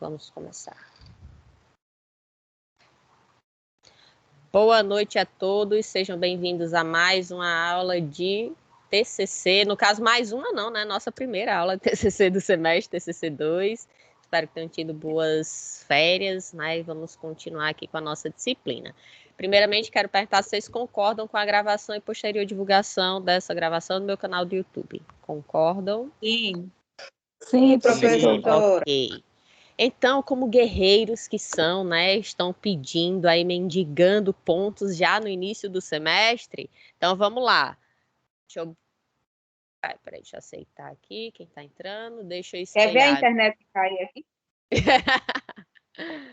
vamos começar. Boa noite a todos, sejam bem-vindos a mais uma aula de TCC, no caso mais uma não, né? Nossa primeira aula de TCC do semestre, TCC 2. Espero que tenham tido boas férias, né? Vamos continuar aqui com a nossa disciplina. Primeiramente, quero perguntar se vocês concordam com a gravação e posterior divulgação dessa gravação no meu canal do YouTube. Concordam? Sim. Sim, professora. Ok. Então, como guerreiros que são, né, estão pedindo aí, mendigando pontos já no início do semestre. Então, vamos lá. Peraí, deixa eu aceitar aqui quem está entrando. Deixa eu Quer ver a espelhar. internet cair aqui?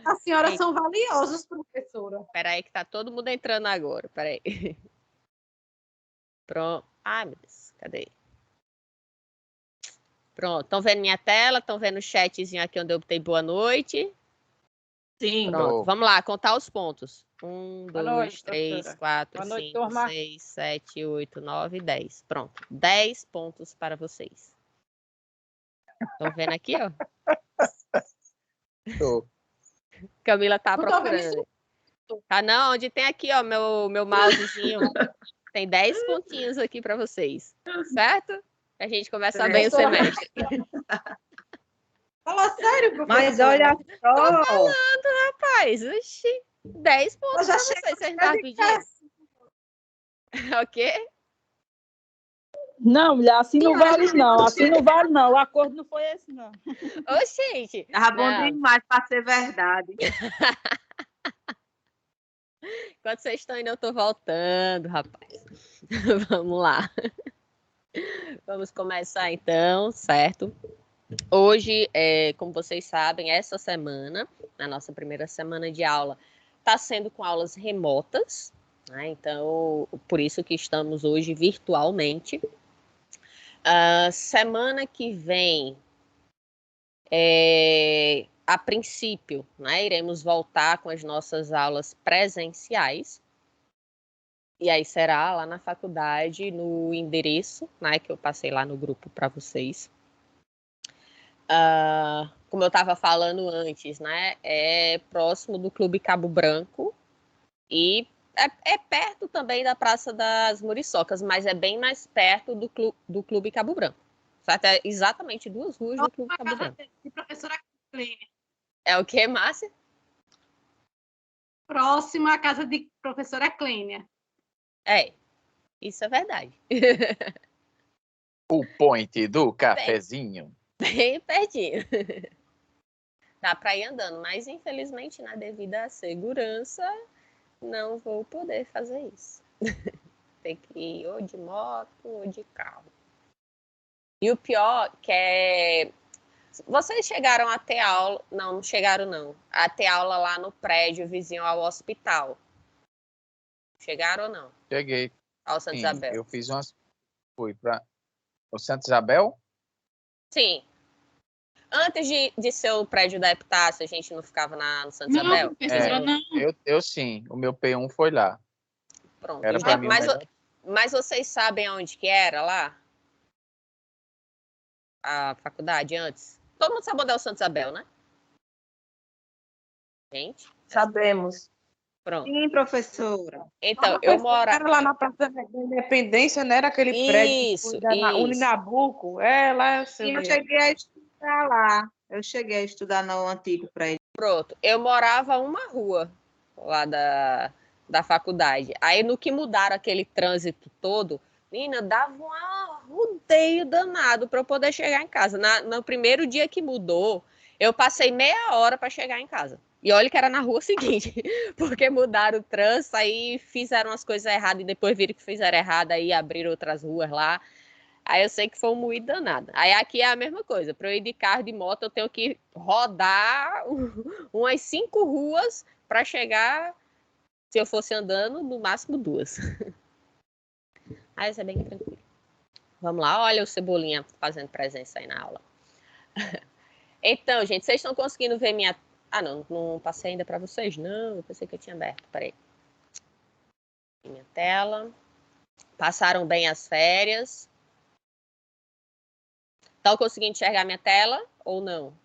As senhoras são valiosas, professora. Peraí que tá todo mundo entrando agora. Peraí. Pronto. Ai, meu Deus. Cadê? Pronto. Estão vendo minha tela? Estão vendo o chatzinho aqui onde eu botei boa noite? Sim. Pronto. Vamos lá, contar os pontos. 1, Boa 2, noite, 3, professora. 4, Boa noite, 5, turma. 6, 7, 8, 9, 10. Pronto. 10 pontos para vocês. Estão vendo aqui, ó? Tô. Camila tá Não tô vendo procurando. Tá, não, onde tem aqui, ó, meu mousezinho. Tem 10 pontinhos aqui para vocês. Certo? A gente começa bem o semestre. Fala sério, professora. Mas olha só. Rapaz, oxi, 10 pontos para vocês. Vocês não estavam pedindo? O quê? Não, mulher, assim não vale não, assim não vale não, o acordo não foi esse não. Ô, gente. Tava bom Não. demais para ser verdade. Enquanto vocês estão indo, eu tô voltando, rapaz. Vamos lá. Vamos começar então, certo? Hoje, como vocês sabem, essa semana, na nossa primeira semana de aula, está sendo com aulas remotas, né? Então, por isso que estamos hoje virtualmente. Semana que vem, a princípio, né, iremos voltar com as nossas aulas presenciais. E aí será lá na faculdade, no endereço, né, que eu passei lá no grupo para vocês. Como eu estava falando antes, né, é próximo do Clube Cabo Branco e é perto também da Praça das Muriçocas, mas é bem mais perto do Clube Cabo Branco. Certo? É exatamente 2 ruas do Clube Cabo Branco. De professora Clênia. É o que, Márcia? Próxima à casa de professora Clênia. Isso é verdade. O point do cafezinho. Bem pertinho. Dá para ir andando, mas infelizmente, né, devido à segurança, não vou poder fazer isso. Tem que ir ou de moto ou de carro. E o pior que é... Vocês chegaram a ter aula... Não chegaram não. A ter aula lá no prédio vizinho ao hospital. Chegaram ou não? Cheguei. Ao Santa Sim, Isabel. eu fiz umas... Fui para o Santa Isabel? Sim. Antes de ser o prédio da Epitácio, a gente não ficava no Santa Não, Isabel? professora, não. Eu sim. O meu P1 foi lá. Pronto. Era para mim o melhor. Mas vocês sabem aonde que era lá? A faculdade antes? Todo mundo sabe onde é o Santa Isabel, né? Gente? Sabemos. Pronto. Sim, professora. Então, eu moro... Era lá na Praça da Independência, né? Era aquele prédio Isso, que foi da Uninabuco. É, lá eu sei. Sim, eu cheguei a estudar lá. Eu cheguei a estudar no antigo prédio. Pronto. Eu morava uma rua lá da faculdade. Aí, no que mudaram aquele trânsito todo, menina, dava um rodeio danado para eu poder chegar em casa. No primeiro dia que mudou, eu passei meia hora para chegar em casa. E olha que era na rua seguinte, porque mudaram o trânsito, aí fizeram as coisas erradas e depois viram que fizeram errado, aí abriram outras ruas lá. Aí eu sei que foi um moído danado. Aí aqui é a mesma coisa. Para eu ir de carro, de moto, eu tenho que rodar umas 5 ruas para chegar, se eu fosse andando, no máximo 2. Aí isso é bem tranquilo. Vamos lá, olha o Cebolinha fazendo presença aí na aula. Então, gente, vocês estão conseguindo ver minha... Ah, não passei ainda para vocês, não. Eu pensei que eu tinha aberto, peraí. Minha tela. Passaram bem as férias. Estão conseguindo enxergar minha tela ou não?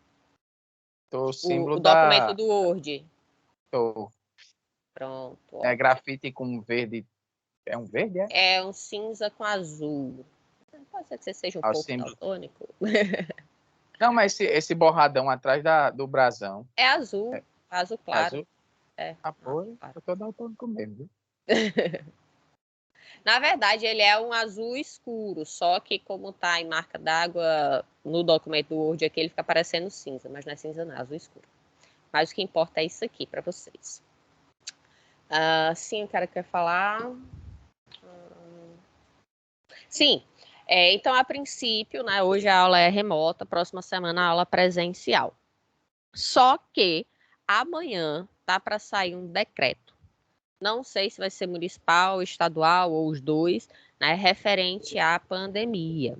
Tô o símbolo O documento da... do Word. Tô. Pronto. Ó. É grafite com verde. É um verde, é? É um cinza com azul. Pode ser que você seja um O pouco símbolo. daltônico. Não, mas esse borradão atrás do brasão. É azul. É Azul claro. azul? É, Ah, pô, azul claro. eu tô daltônico mesmo, viu? Na verdade, ele é um azul escuro, só que como tá em marca d'água no documento do Word aqui, ele fica parecendo cinza, mas não é cinza não, é azul escuro. Mas o que importa é isso aqui para vocês. Sim, o cara quer falar. Sim, então a princípio, né, hoje a aula é remota, próxima semana a aula presencial. Só que amanhã tá para sair um decreto. Não sei se vai ser municipal, estadual ou os dois, né, referente à pandemia.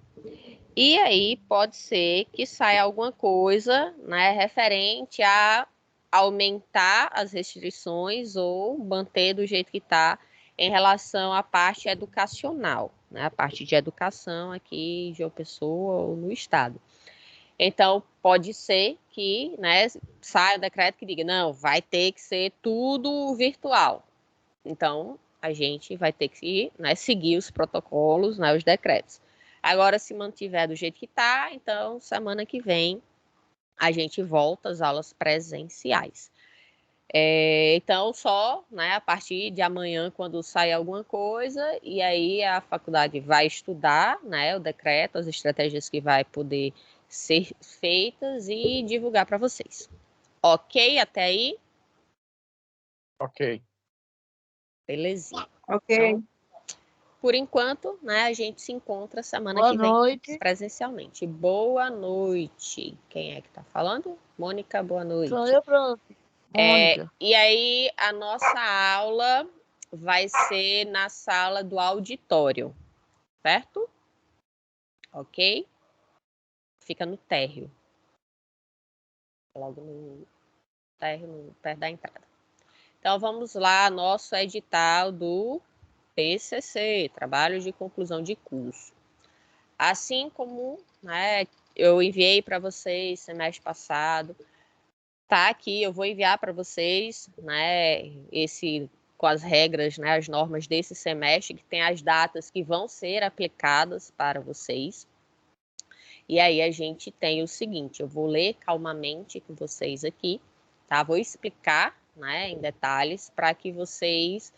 E aí pode ser que saia alguma coisa, né, referente a aumentar as restrições ou manter do jeito que está em relação à parte educacional, né, a parte de educação aqui de João Pessoa ou no estado. Então, pode ser que, né, saia o decreto que diga, não, vai ter que ser tudo virtual. Então, a gente vai ter que, né, seguir os protocolos, né, os decretos. Agora, se mantiver do jeito que está, então, semana que vem, a gente volta às aulas presenciais. Então, só, né, a partir de amanhã, quando sair alguma coisa, e aí a faculdade vai estudar, né, o decreto, as estratégias que vai poder ser feitas e divulgar para vocês. Ok? Até aí? Ok. Belezinha. Ok. Então, por enquanto, né, a gente se encontra semana Boa que vem noite. presencialmente. Boa noite. Quem é que está falando? Mônica, boa Sou noite. eu, prof. Mônica. E aí, a nossa aula vai ser na sala do auditório, certo? Ok? Fica no térreo. Logo no térreo, perto da entrada. Então, vamos lá, nosso edital do TCC, Trabalho de Conclusão de Curso. Assim como, né, eu enviei para vocês semestre passado, tá aqui, eu vou enviar para vocês, né, esse com as regras, né, as normas desse semestre, que tem as datas que vão ser aplicadas para vocês. E aí a gente tem o seguinte, eu vou ler calmamente com vocês aqui, tá? Vou explicar, né, em detalhes para que vocês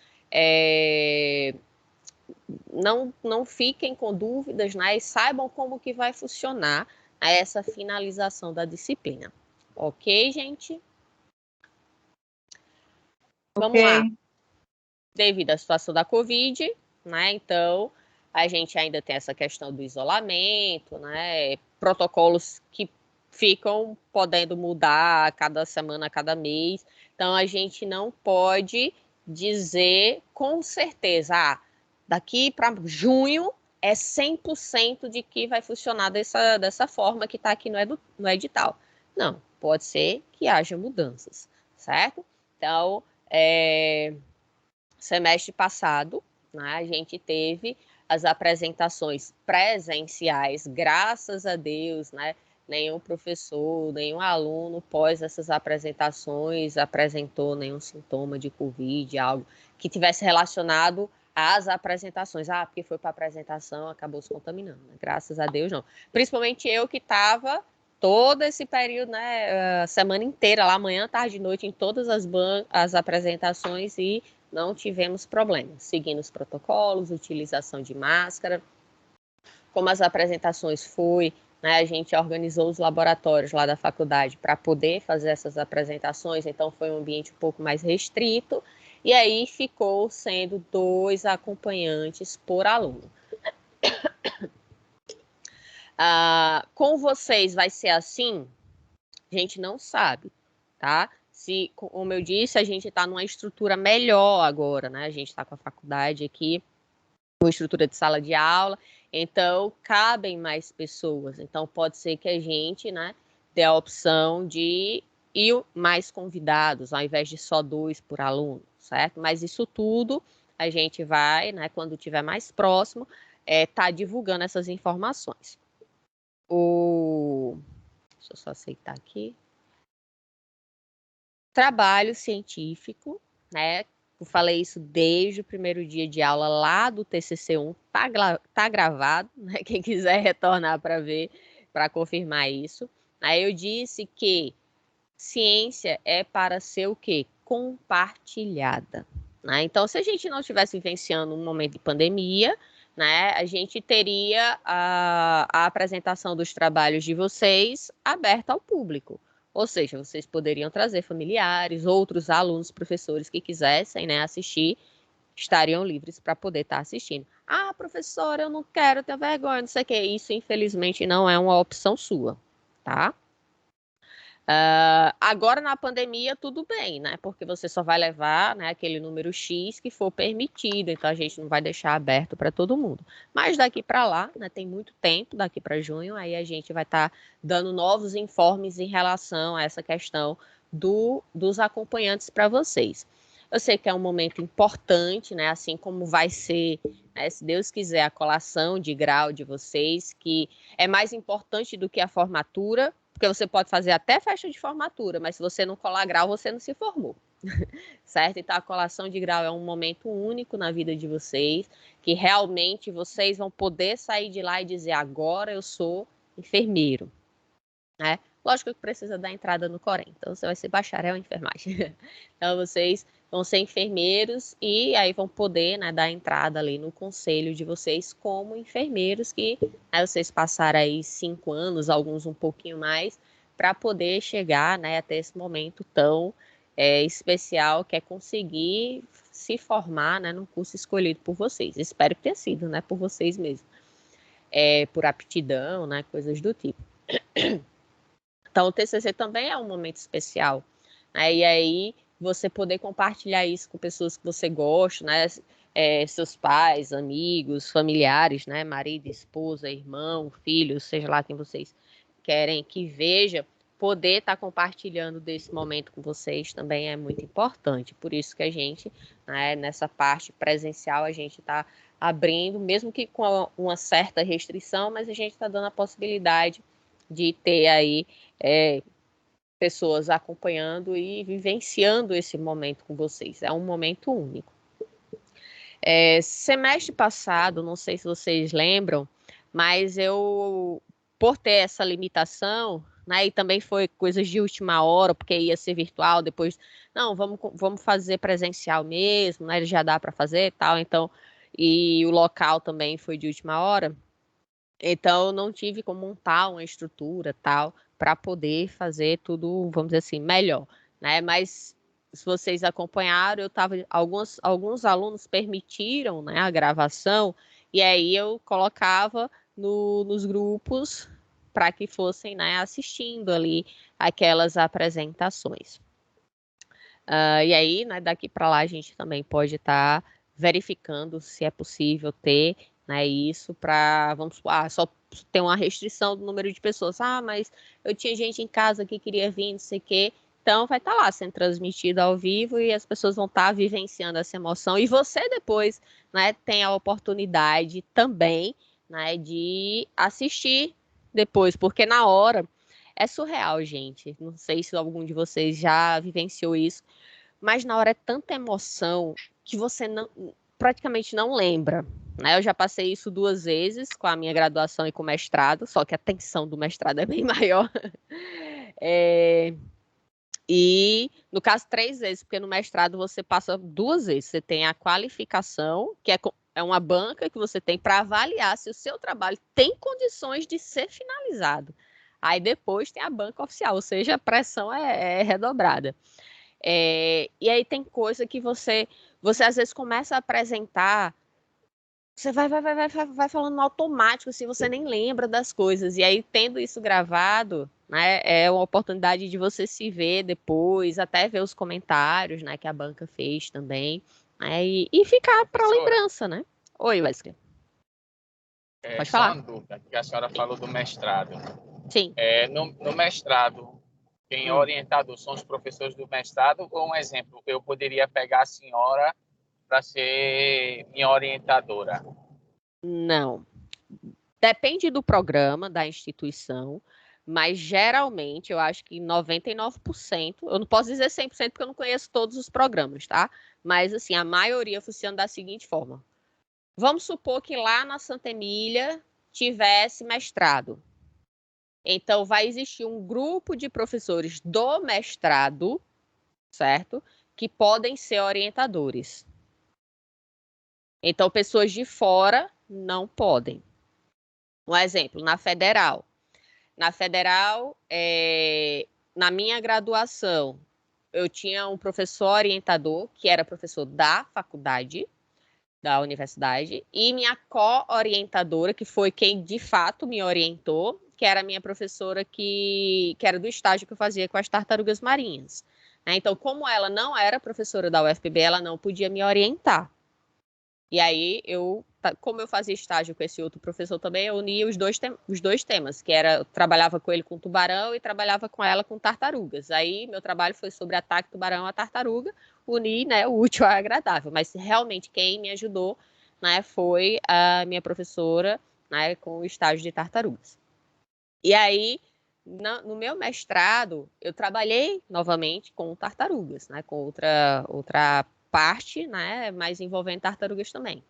não fiquem com dúvidas, né, e saibam como que vai funcionar essa finalização da disciplina. Ok, gente? Vamos lá. Devido à situação da Covid, né, então a gente ainda tem essa questão do isolamento, né, protocolos que ficam podendo mudar a cada semana, a cada mês. Então a gente não pode dizer com certeza, daqui para junho é 100% de que vai funcionar dessa forma que está aqui no edital. Não, pode ser que haja mudanças, certo? Então, semestre passado, né, a gente teve as apresentações presenciais, graças a Deus, né? Nenhum professor, nenhum aluno, pós essas apresentações, apresentou nenhum sintoma de Covid, algo que tivesse relacionado às apresentações. Porque foi para a apresentação, acabou se contaminando. Né? Graças a Deus, não. Principalmente eu que estava todo esse período, né, a semana inteira, lá manhã, tarde e noite, em todas as apresentações e não tivemos problemas. Seguindo os protocolos, utilização de máscara. Como as apresentações foi, né, a gente organizou os laboratórios lá da faculdade para poder fazer essas apresentações, então foi um ambiente um pouco mais restrito, e aí ficou sendo 2 acompanhantes por aluno. Com vocês vai ser assim? A gente não sabe, tá? Se, como eu disse, a gente está numa estrutura melhor agora, né? A gente está com a faculdade aqui, com estrutura de sala de aula, então cabem mais pessoas. Então pode ser que a gente, né, dê a opção de ir mais convidados, ao invés de só 2 por aluno, certo? Mas isso tudo a gente vai, né, quando tiver mais próximo, tá divulgando essas informações. Deixa eu só aceitar aqui. trabalho científico, né? Eu falei isso desde o primeiro dia de aula lá do TCC1, tá gravado, né? Quem quiser retornar para ver, para confirmar isso. Aí eu disse que ciência é para ser o quê? Compartilhada. Né? Então, se a gente não estivesse vivenciando um momento de pandemia, né, a gente teria a apresentação dos trabalhos de vocês aberta ao público. Ou seja, vocês poderiam trazer familiares, outros alunos, professores que quisessem, né, assistir, estariam livres para poder estar assistindo. Ah, professora, eu não quero, eu tenho vergonha, não sei o quê. Isso, infelizmente, não é uma opção sua, tá? Agora, na pandemia, tudo bem, né? Porque você só vai levar, né, aquele número X que for permitido, então a gente não vai deixar aberto para todo mundo. Mas daqui para lá, né, tem muito tempo, daqui para junho, aí a gente vai estar dando novos informes em relação a essa questão dos acompanhantes para vocês. Eu sei que é um momento importante, né? Assim como vai ser, né, se Deus quiser, a colação de grau de vocês, que é mais importante do que a formatura, porque você pode fazer até festa de formatura, mas se você não colar grau, você não se formou, certo? Então, a colação de grau é um momento único na vida de vocês, que realmente vocês vão poder sair de lá e dizer, agora eu sou enfermeiro, né? Lógico que precisa dar entrada no Corém, então você vai ser bacharel em enfermagem. Então, vocês vão ser enfermeiros e aí vão poder, né, dar entrada ali no conselho de vocês como enfermeiros, que aí vocês passaram aí 5 anos, alguns um pouquinho mais, para poder chegar, né, até esse momento tão especial, que é conseguir se formar, né, no curso escolhido por vocês. Espero que tenha sido, né, por vocês mesmos. Por aptidão, né, coisas do tipo. Então, o TCC também é um momento especial, né? E aí, você poder compartilhar isso com pessoas que você gosta, né? Seus pais, amigos, familiares, né? Marido, esposa, irmão, filho, seja lá quem vocês querem que veja, poder estar compartilhando desse momento com vocês também é muito importante. Por isso que a gente, né, nessa parte presencial, a gente está abrindo, mesmo que com uma certa restrição, mas a gente está dando a possibilidade de ter aí pessoas acompanhando e vivenciando esse momento com vocês. É um momento único. Semestre passado, não sei se vocês lembram, mas eu, por ter essa limitação, né, e também foi coisas de última hora, porque ia ser virtual, depois, não, vamos fazer presencial mesmo, né, já dá para fazer e tal, então, e o local também foi de última hora. Então, eu não tive como montar uma estrutura tal para poder fazer tudo, vamos dizer assim, melhor, né? Mas se vocês acompanharam, eu estava, alguns alunos permitiram, né, a gravação, e aí eu colocava nos grupos para que fossem, né, assistindo ali aquelas apresentações. E aí, né, daqui para lá a gente também pode estar verificando se é possível ter, né, isso para, vamos supor, só tem uma restrição do número de pessoas. Mas eu tinha gente em casa que queria vir, não sei o quê. Então vai estar lá sendo transmitido ao vivo e as pessoas vão estar vivenciando essa emoção. E você depois, né, tem a oportunidade também, né, de assistir depois, porque na hora é surreal, gente. Não sei se algum de vocês já vivenciou isso, mas na hora é tanta emoção que você praticamente não lembra, né? Eu já passei isso 2 vezes com a minha graduação e com o mestrado, só que a tensão do mestrado é bem maior. E, no caso, 3 vezes, porque no mestrado você passa 2 vezes. Você tem a qualificação, que é uma banca que você tem para avaliar se o seu trabalho tem condições de ser finalizado. Aí depois tem a banca oficial, ou seja, a pressão é redobrada. E aí tem coisa que você às vezes começa a apresentar, você vai falando no automático, assim, você nem lembra das coisas. E aí, tendo isso gravado, né, é uma oportunidade de você se ver depois, até ver os comentários, né, que a banca fez também, né, e ficar para lembrança, né? Oi, Wesley. Pode Só falar. uma dúvida, que a senhora falou do mestrado. Sim. No mestrado, quem é orientador são os professores do mestrado, ou um exemplo, eu poderia pegar a senhora para ser minha orientadora? Não. Depende do programa, da instituição, Mas, geralmente, eu acho que 99%, eu não posso dizer 100% porque eu não conheço todos os programas, tá? Mas, assim, a maioria funciona da seguinte forma. Vamos supor que lá na Santa Emília tivesse mestrado. Então, vai existir um grupo de professores do mestrado, certo? Que podem ser orientadores. Então, pessoas de fora não podem. Um exemplo, na Federal. Na Federal, na minha graduação, eu tinha um professor orientador, que era professor da faculdade, da universidade, e minha co-orientadora, que foi quem de fato me orientou, que era a minha professora que era do estágio que eu fazia com as tartarugas marinhas. Então, como ela não era professora da UFPB, ela não podia me orientar. E aí, como eu fazia estágio com esse outro professor também, eu unia os dois temas, que era, eu trabalhava com ele com tubarão e trabalhava com ela com tartarugas. Aí, meu trabalho foi sobre ataque tubarão a tartaruga, unir, né, o útil ao agradável. Mas, realmente, quem me ajudou, né, foi a minha professora, né, com o estágio de tartarugas. E aí, no meu mestrado, eu trabalhei novamente com tartarugas, né, com outra parte, né, mas envolvendo tartarugas também.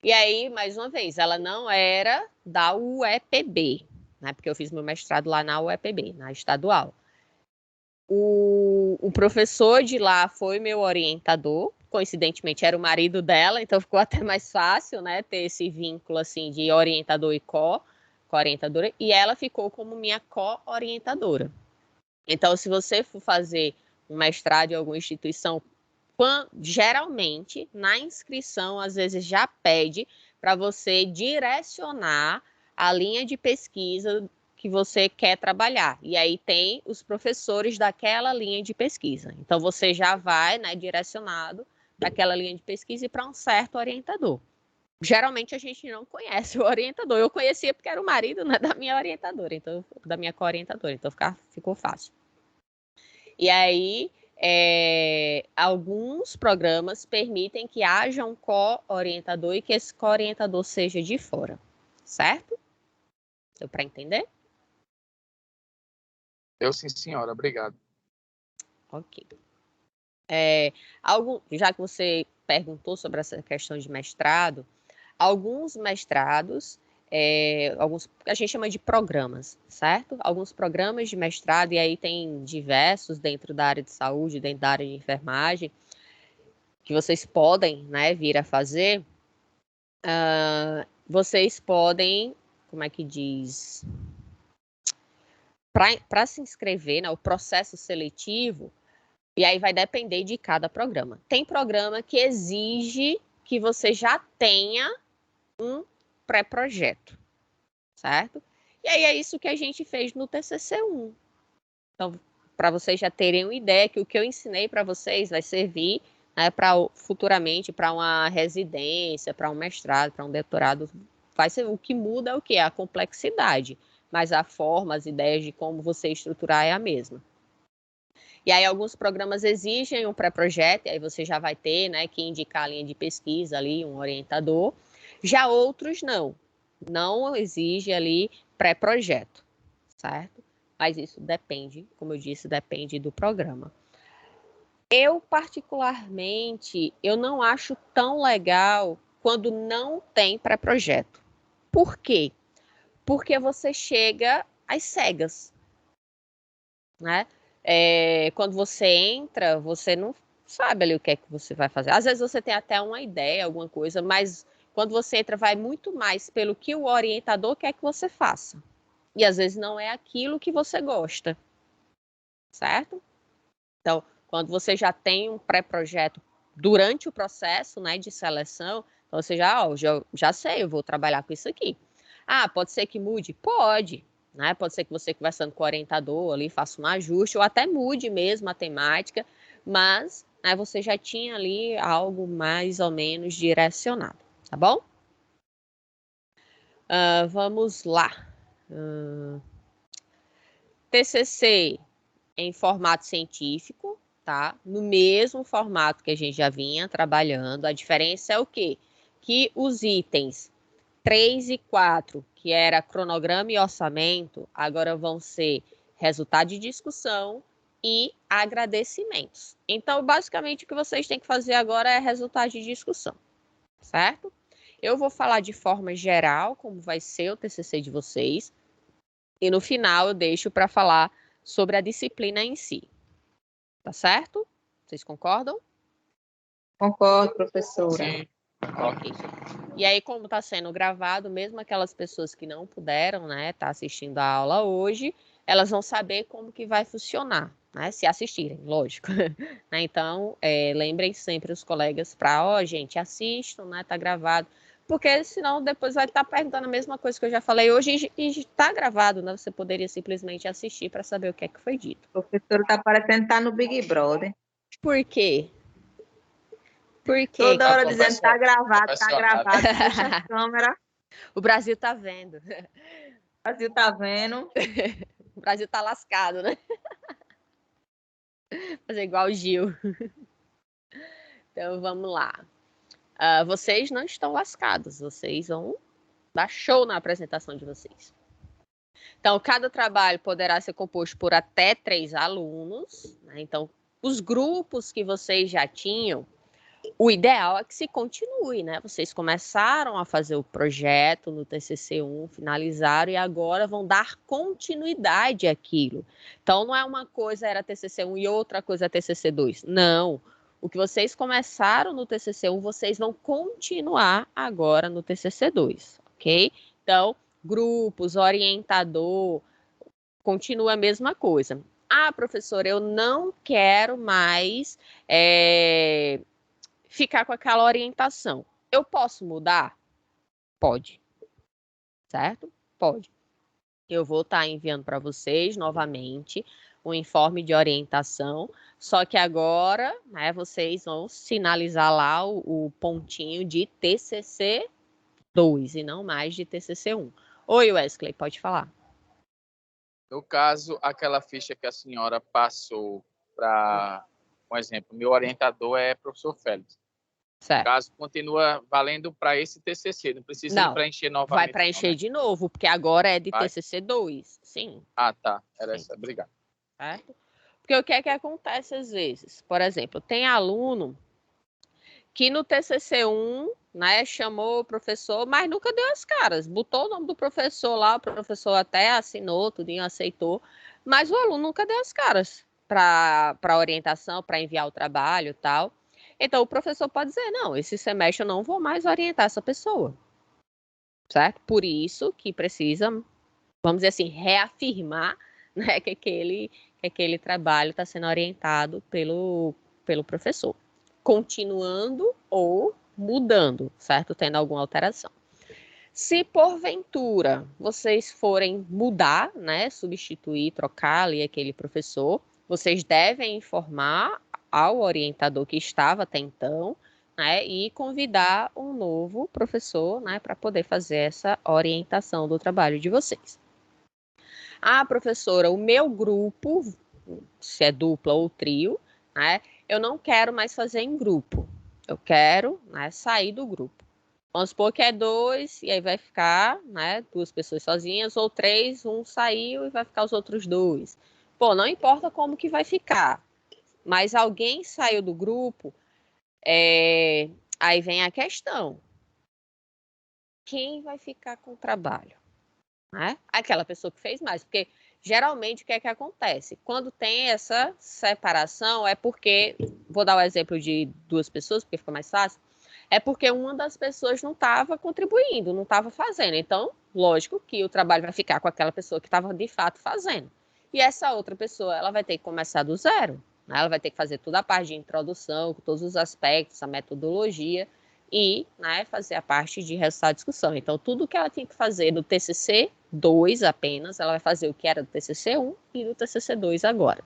E aí, mais uma vez, ela não era da UEPB, né, porque eu fiz meu mestrado lá na UEPB, na estadual. O professor de lá foi meu orientador, coincidentemente era o marido dela, então ficou até mais fácil, né, ter esse vínculo assim de orientador e co-orientadora, e ela ficou como minha co-orientadora. Então, se você for fazer um mestrado em alguma instituição, geralmente, na inscrição, às vezes já pede para você direcionar a linha de pesquisa que você quer trabalhar. E aí tem os professores daquela linha de pesquisa. Então, você já vai, né, direcionado para aquela linha de pesquisa e para um certo orientador. Geralmente, a gente não conhece o orientador. Eu conhecia porque era o marido, né, da minha orientadora, então, da minha co-orientadora. Então, ficou fácil. E aí, alguns programas permitem que haja um co-orientador e que esse co-orientador seja de fora, certo? Deu para entender? Eu sim, senhora. Obrigado. Ok. Já que você perguntou sobre essa questão de mestrado, alguns mestrados, alguns a gente chama de programas, certo? Alguns programas de mestrado, e aí tem diversos dentro da área de saúde, dentro da área de enfermagem, que vocês podem, né, vir a fazer. Vocês podem, como é que diz? Para se inscrever, né, o processo seletivo, e aí vai depender de cada programa. Tem programa que exige que você já tenha um pré-projeto, certo? E aí é isso que a gente fez no TCC1. Então, para vocês já terem uma ideia que o que eu ensinei para vocês vai servir, né, futuramente para uma residência, para um mestrado, para um doutorado. Vai ser, o que muda é o quê? A complexidade, mas a forma, as ideias de como você estruturar é a mesma. E aí alguns programas exigem um pré-projeto, e aí você já vai ter, né, que indicar a linha de pesquisa ali, um orientador. Já outros não exige ali pré-projeto, certo? Mas isso depende, como eu disse, depende do programa. Eu, particularmente, eu não acho tão legal quando não tem pré-projeto. Por quê? Porque você chega às cegas, né? Quando você entra, você não sabe ali o que é que você vai fazer. Às vezes você tem até uma ideia, alguma coisa, mas quando você entra, vai muito mais pelo que o orientador quer que você faça. E às vezes não é aquilo que você gosta, certo? Então, quando você já tem um pré-projeto durante o processo, né, de seleção, então você já sei, eu vou trabalhar com isso aqui. Ah, pode ser que mude? Pode. Né? Pode ser que você, conversando com o orientador ali, faça um ajuste, ou até mude mesmo a temática, mas, né, você já tinha ali algo mais ou menos direcionado, tá bom? Vamos lá. TCC em formato científico, tá? No mesmo formato que a gente já vinha trabalhando. A diferença é o quê? Que os itens 3 e 4, que era cronograma e orçamento, agora vão ser resultado de discussão e agradecimentos. Então, basicamente, o que vocês têm que fazer agora é resultado de discussão, certo? Eu vou falar de forma geral como vai ser o TCC de vocês e no final eu deixo para falar sobre a disciplina em si. Tá certo? Vocês concordam? Concordo, professora. Sim. Ok. E aí, como está sendo gravado, mesmo aquelas pessoas que não puderam, né, tá assistindo a aula hoje, elas vão saber como que vai funcionar, né, se assistirem, lógico. Então, lembrem sempre os colegas para, gente, assistam, né, tá gravado, porque senão depois vai estar perguntando a mesma coisa que eu já falei hoje e está gravado, né, você poderia simplesmente assistir para saber o que é que foi dito. O professor está parecendo estar no Big Brother. Por quê? Por quê? Toda hora Tá dizendo está gravado, profissional. puxa a câmera, O Brasil tá vendo. o Brasil está vendo. O Brasil tá lascado, né? Fazer igual o Gil. Então, vamos lá. Vocês não estão lascados. Vocês vão dar show na apresentação de vocês. Então, cada trabalho poderá ser composto por até 3 alunos, né? Então, os grupos que vocês já tinham, o ideal é que se continue, né? Vocês começaram a fazer o projeto no TCC1, finalizaram e agora vão dar continuidade àquilo. Então, não é uma coisa era TCC1 e outra coisa é TCC2. Não. O que vocês começaram no TCC1, vocês vão continuar agora no TCC2, ok? Então, grupos, orientador, continua a mesma coisa. Professora, eu não quero mais ficar com aquela orientação. Eu posso mudar? Pode. Certo? Pode. Eu vou estar enviando para vocês novamente o informe de orientação, só que agora, né, vocês vão sinalizar lá o pontinho de TCC2 e não mais de TCC1. Oi, Wesley, pode falar. No caso, aquela ficha que a senhora passou para, um exemplo, meu orientador é professor Félix. Certo. No caso, continua valendo para esse TCC, não precisa de preencher novamente. Vai preencher não, né? de novo, porque agora é de Vai. TCC2, sim. Tá. Era Sim. essa. Obrigado. Certo? Porque o que é que acontece às vezes? Por exemplo, tem aluno que no TCC1, né, chamou o professor, mas nunca deu as caras. Botou o nome do professor lá, o professor até assinou, tudinho aceitou, mas o aluno nunca deu as caras para orientação, para enviar o trabalho e tal. Então, o professor pode dizer, não, esse semestre eu não vou mais orientar essa pessoa. Certo? Por isso que precisa, vamos dizer assim, reafirmar, né, que aquele trabalho está sendo orientado pelo professor. Continuando ou mudando, certo? Tendo alguma alteração. Se porventura vocês forem mudar, né, substituir, trocar ali aquele professor, vocês devem informar ao orientador que estava até então, né, e convidar um novo professor, né, para poder fazer essa orientação do trabalho de vocês. Professora, o meu grupo, se é dupla ou trio, né, eu não quero mais fazer em grupo. Eu quero, né, sair do grupo. Vamos supor que é 2, e aí vai ficar, né, 2 pessoas sozinhas, ou 3, um saiu e vai ficar os outros 2. Pô, não importa como que vai ficar, mas alguém saiu do grupo, aí vem a questão. Quem vai ficar com o trabalho? Né? Aquela pessoa que fez mais, porque geralmente o que é que acontece? Quando tem essa separação é porque, vou dar o exemplo de 2 pessoas, porque fica mais fácil, é porque uma das pessoas não estava contribuindo, não estava fazendo. Então, lógico que o trabalho vai ficar com aquela pessoa que estava de fato fazendo. E essa outra pessoa, ela vai ter que começar do zero. Né? Ela vai ter que fazer toda a parte de introdução, com todos os aspectos, a metodologia, e, né, fazer a parte de resultado de discussão. Então, tudo que ela tinha que fazer no TCC 2 apenas, ela vai fazer o que era do TCC 1 e do TCC 2 agora.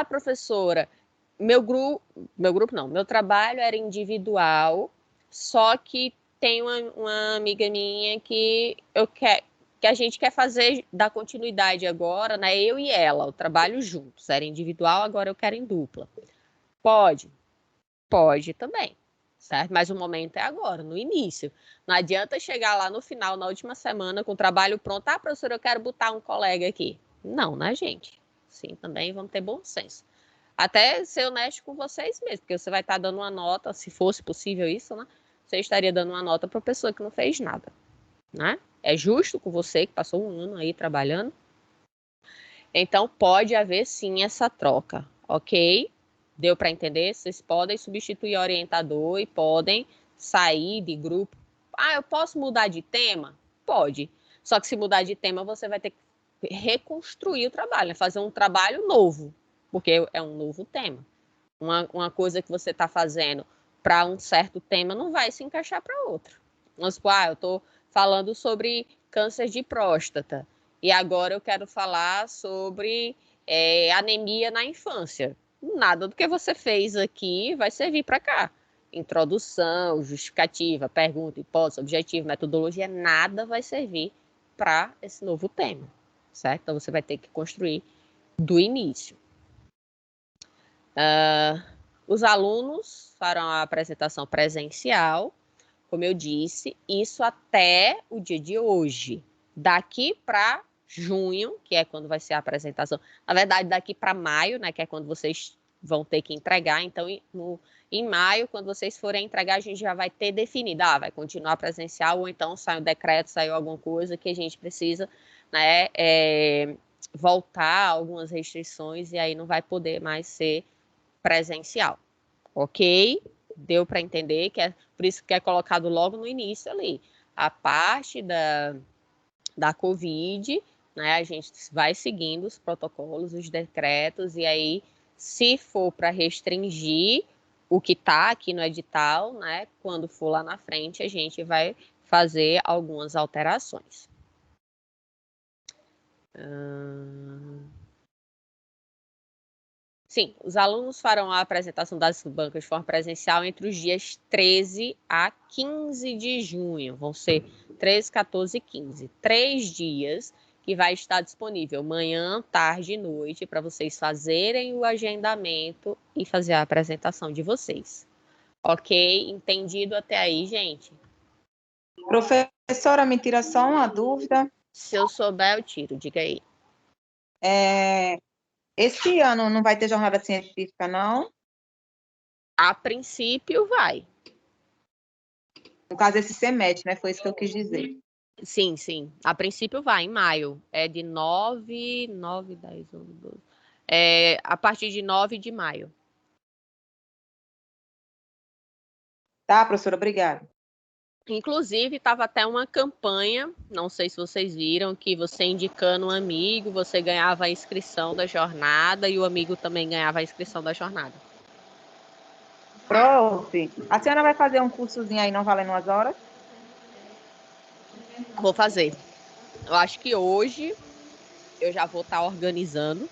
Professora, meu trabalho era individual, só que tem uma amiga minha que a gente quer fazer, dar continuidade agora, né? Eu e ela, o trabalho juntos. Era individual, agora eu quero em dupla. Pode também, certo? Mas o momento é agora, no início. Não adianta chegar lá no final, na última semana, com o trabalho pronto. Ah, professora, eu quero botar um colega aqui. Não, né, gente? Sim, também vamos ter bom senso. Até ser honesto com vocês mesmos, porque você vai estar dando uma nota, se fosse possível isso, né? Você estaria dando uma nota para a pessoa que não fez nada, né? É justo com você que passou um ano aí trabalhando. Então, pode haver sim essa troca, ok? Deu para entender? Vocês podem substituir orientador e podem sair de grupo. Ah, eu posso mudar de tema? Pode. Só que se mudar de tema, você vai ter que reconstruir o trabalho, né? Fazer um trabalho novo, porque é um novo tema. Uma coisa que você está fazendo para um certo tema não vai se encaixar para outro. Vamos supor, eu estou falando sobre câncer de próstata e agora eu quero falar sobre anemia na infância. Nada do que você fez aqui vai servir para cá. Introdução, justificativa, pergunta, hipótese, objetivo, metodologia, nada vai servir para esse novo tema, certo? Então você vai ter que construir do início. Os alunos farão a apresentação presencial, como eu disse, isso até o dia de hoje. Daqui para junho, que é quando vai ser a apresentação, na verdade, daqui para maio, né, que é quando vocês vão ter que entregar. Então, em maio, quando vocês forem entregar, a gente já vai ter definido, vai continuar presencial, ou então sai um decreto, saiu alguma coisa que a gente precisa, né, voltar algumas restrições, e aí não vai poder mais ser presencial, ok? Deu para entender que é por isso que é colocado logo no início ali. A parte da Covid, né? A gente vai seguindo os protocolos, os decretos, e aí, se for para restringir o que está aqui no edital, né? Quando for lá na frente, a gente vai fazer algumas alterações. Sim, os alunos farão a apresentação das bancas de forma presencial entre os dias 13 a 15 de junho. Vão ser 13, 14 e 15. 3 dias que vai estar disponível manhã, tarde e noite para vocês fazerem o agendamento e fazer a apresentação de vocês. Ok? Entendido até aí, gente? Professora, me tira só uma dúvida. Se eu souber, eu tiro. Diga aí. Esse ano não vai ter jornada científica, não? A princípio, vai. No caso, esse semestre, né? Foi isso que eu quis dizer. Sim, sim. A princípio vai, em maio. É de 9, 10, 11, 12. A partir de 9 de maio. Tá, professora? Obrigada. Inclusive, estava até uma campanha, não sei se vocês viram, que você indicando um amigo, você ganhava a inscrição da jornada e o amigo também ganhava a inscrição da jornada. Prof, a senhora vai fazer um cursozinho aí, não valendo umas horas? Vou fazer. Eu acho que hoje eu já vou estar organizando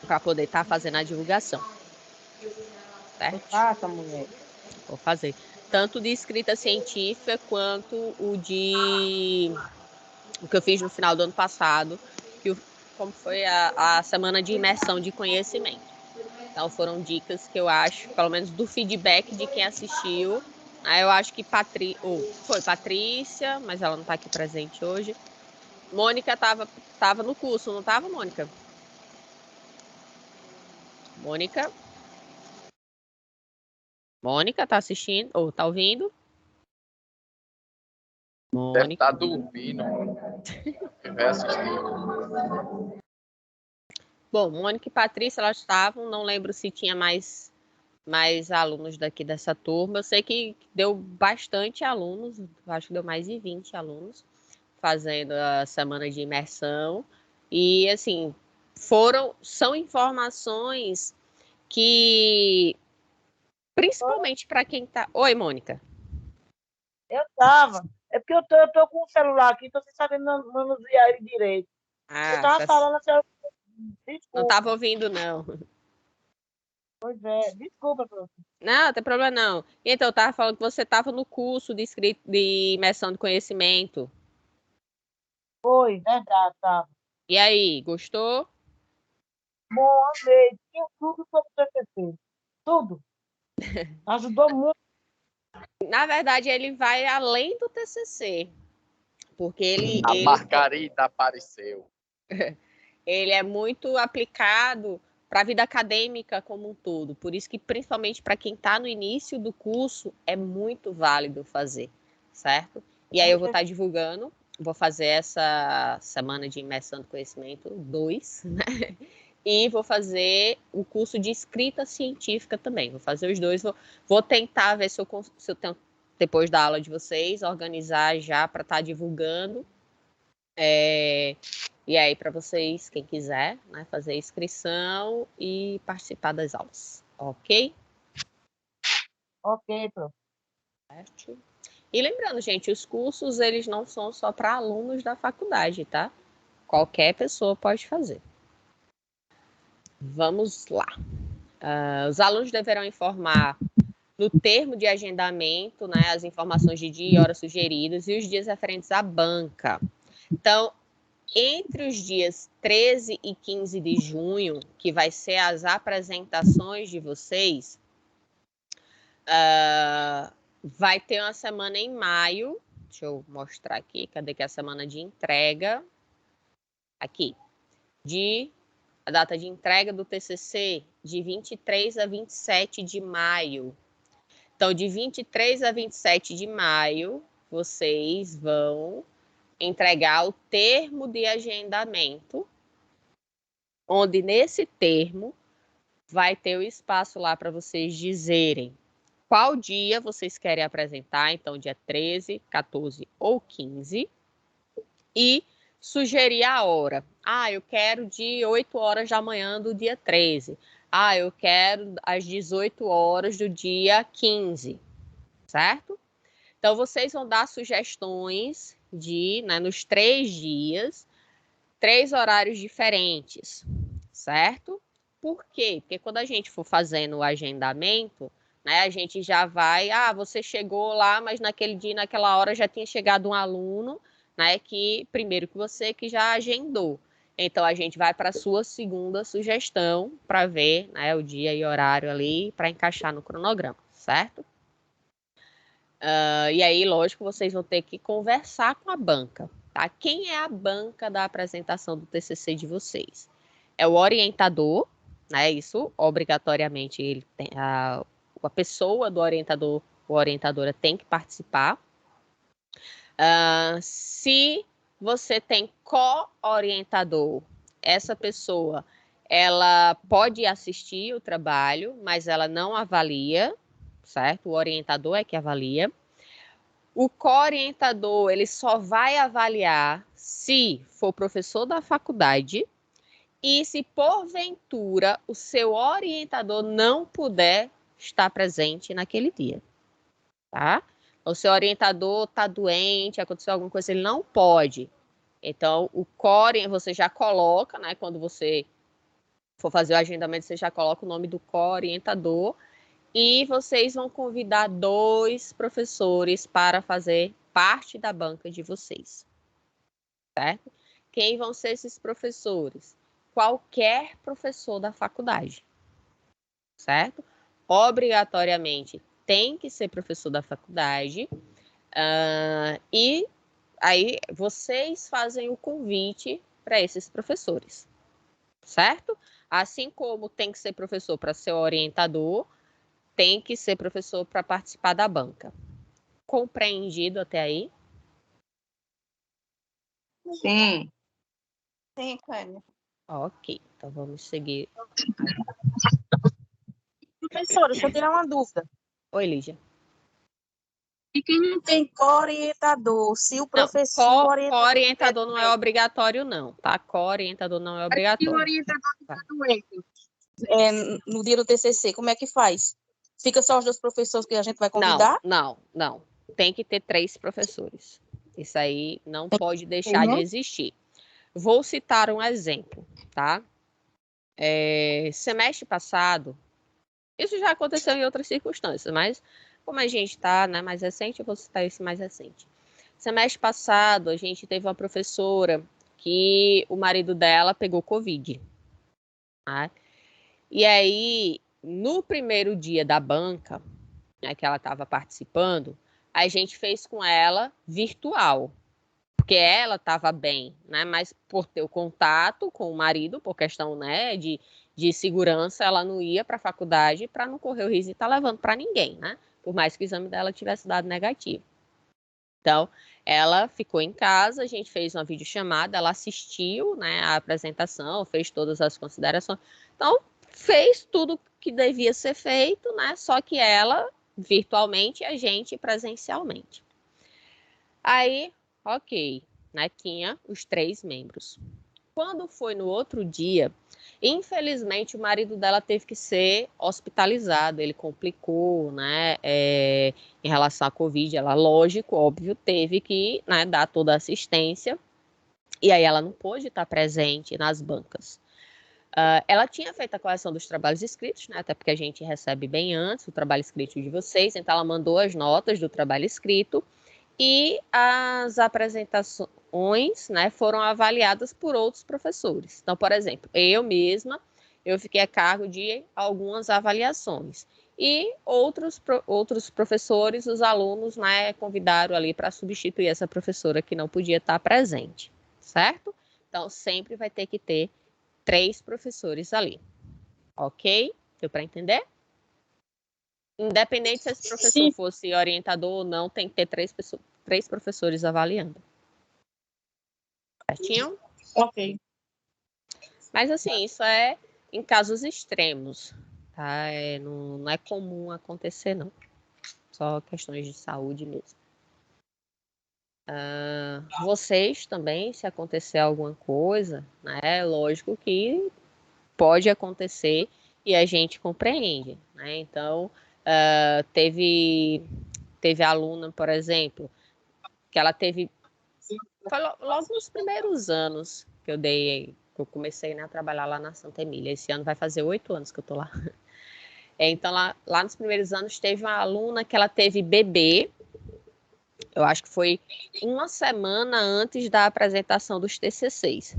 para poder estar fazendo a divulgação. Certo? Faça, mulher. Vou fazer. Tanto de escrita científica quanto o que eu fiz no final do ano passado, como foi a semana de imersão de conhecimento. Então foram dicas que eu acho, pelo menos do feedback de quem assistiu. Eu acho que foi Patrícia, mas ela não está aqui presente hoje. Mônica estava no curso, não estava, Mônica? Mônica, tá assistindo? Ou tá ouvindo? Deve Mônica. estar dormindo. Quem vai assistir. Bom, Mônica e Patrícia, elas estavam, não lembro se tinha mais alunos daqui dessa turma. Eu sei que deu bastante alunos, acho que deu mais de 20 alunos fazendo a semana de imersão. E, assim, são informações que, principalmente para quem tá... Oi, Mônica. Eu tava. É porque eu tô com o celular aqui, tô sem saber manusear ele direito. Eu tava falando assim, desculpa. Não tava ouvindo, não. Pois é, desculpa, professor. Não, não tem problema não. Então, eu tava falando que você tava no curso de imersão de conhecimento. Foi, verdade, tava. E aí, gostou? Bom, amei. Tinha tudo sobre o TCC. Tudo. Ajudou muito. Na verdade, ele vai além do TCC, porque A Margarida apareceu. ele é muito aplicado para a vida acadêmica como um todo. Por isso que, principalmente para quem está no início do curso, é muito válido fazer, certo? E aí eu vou estar divulgando, vou fazer essa semana de imersão do conhecimento 2, né? E vou fazer o curso de escrita científica também. Vou fazer os dois, vou tentar ver se eu tenho, depois da aula de vocês, organizar já para estar divulgando. E aí, para vocês, quem quiser, né, fazer a inscrição e participar das aulas, ok? Ok, prof. Certo. E lembrando, gente, os cursos, eles não são só para alunos da faculdade, tá? Qualquer pessoa pode fazer. Vamos lá. Os alunos deverão informar no termo de agendamento, né, as informações de dia e hora sugeridas e os dias referentes à banca. Então, entre os dias 13 e 15 de junho, que vai ser as apresentações de vocês, vai ter uma semana em maio. Deixa eu mostrar aqui. Cadê que é a semana de entrega? Aqui. A data de entrega do TCC, de 23 a 27 de maio. Então, de 23 a 27 de maio, vocês vão entregar o termo de agendamento, onde nesse termo vai ter o espaço lá para vocês dizerem qual dia vocês querem apresentar, então dia 13, 14 ou 15, e sugerir a hora. Eu quero de 8 horas da manhã do dia 13. Eu quero às 18 horas do dia 15, certo? Então, vocês vão dar sugestões né, nos 3 dias, 3 horários diferentes, certo? Por quê? Porque quando a gente for fazendo o agendamento, né, a gente já vai, você chegou lá, mas naquele dia, naquela hora, já tinha chegado um aluno, né, que primeiro que você, que já agendou. Então, a gente vai para a sua segunda sugestão para ver, né, o dia e horário ali, para encaixar no cronograma, certo? E aí, lógico, vocês vão ter que conversar com a banca, tá? Quem é a banca da apresentação do TCC de vocês? É o orientador, né? Isso, obrigatoriamente, ele tem, a pessoa do orientador ou orientadora tem que participar. Se você tem co-orientador, essa pessoa, ela pode assistir o trabalho, mas ela não avalia, certo? O orientador é que avalia. O co-orientador, ele só vai avaliar se for professor da faculdade e se, porventura, o seu orientador não puder estar presente naquele dia, tá? O seu orientador está doente, aconteceu alguma coisa, ele não pode. Então, o core você já coloca, né? Quando você for fazer o agendamento, você já coloca o nome do co-orientador e vocês vão convidar 2 professores para fazer parte da banca de vocês, certo? Quem vão ser esses professores? Qualquer professor da faculdade, certo? Obrigatoriamente tem que ser professor da faculdade, e aí vocês fazem o convite para esses professores, certo? Assim como tem que ser professor para ser orientador, tem que ser professor para participar da banca. Compreendido até aí? Sim. Sim, Clélia. Ok, então vamos seguir. Professora, deixa eu tirar uma dúvida. Oi, Lígia. E quem não tem co-orientador, se o professor... Co-orientador não é obrigatório, não, tá? Co-orientador não é obrigatório. E o orientador está doente no dia do TCC, como é que faz? Fica só os 2 professores que a gente vai convidar? Não. Tem que ter 3 professores. Isso aí não pode deixar de existir. Vou citar um exemplo, tá? Semestre passado, isso já aconteceu em outras circunstâncias, mas como a gente está, né, mais recente, eu vou citar esse mais recente. Semestre passado, a gente teve uma professora que o marido dela pegou Covid. Tá? E aí, no primeiro dia da banca, né, que ela estava participando, a gente fez com ela virtual, porque ela estava bem, né? Mas por ter o contato com o marido, por questão, né, de segurança, ela não ia para a faculdade para não correr o risco de estar levando para ninguém, né? Por mais que o exame dela tivesse dado negativo. Então, ela ficou em casa, a gente fez uma videochamada, ela assistiu, né, a apresentação, fez todas as considerações. Então, fez tudo que devia ser feito, né? Só que ela virtualmente e a gente presencialmente. Aí, ok, né? Tinha os 3 membros. Quando foi no outro dia, infelizmente o marido dela teve que ser hospitalizado, ele complicou, né, em relação à Covid, ela, lógico, óbvio, teve que, né, dar toda a assistência, e aí ela não pôde estar presente nas bancas. Ela tinha feito a correção dos trabalhos escritos, né, até porque a gente recebe bem antes o trabalho escrito de vocês, então ela mandou as notas do trabalho escrito, e as apresentações, né, foram avaliadas por outros professores. Então, por exemplo, eu mesma, eu fiquei a cargo de algumas avaliações. E outros professores, os alunos, né, convidaram ali para substituir essa professora que não podia estar presente, certo? Então, sempre vai ter que ter 3 professores ali, ok? Deu para entender? Independente se esse professor fosse orientador ou não, tem que ter 3 professores avaliando. Certinho? Ok. Mas assim, isso é em casos extremos, tá? Não é comum acontecer, não. Só questões de saúde mesmo. Vocês também, se acontecer alguma coisa, né? Lógico que pode acontecer e a gente compreende, né? Então, teve aluna, por exemplo, que ela teve... Foi logo nos primeiros anos que eu comecei, né, a trabalhar lá na Santa Emília. Esse ano vai fazer 8 anos que eu tô lá. Então, lá nos primeiros anos, teve uma aluna que ela teve bebê, eu acho que foi uma semana antes da apresentação dos TCCs.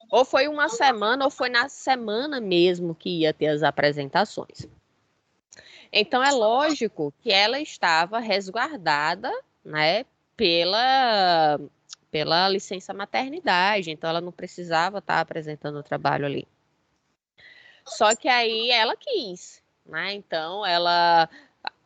Ou foi uma semana, ou foi na semana mesmo que ia ter as apresentações. Então, é lógico que ela estava resguardada, né, pela licença maternidade, então ela não precisava estar apresentando o trabalho ali. Só que aí ela quis, né? Então, ela,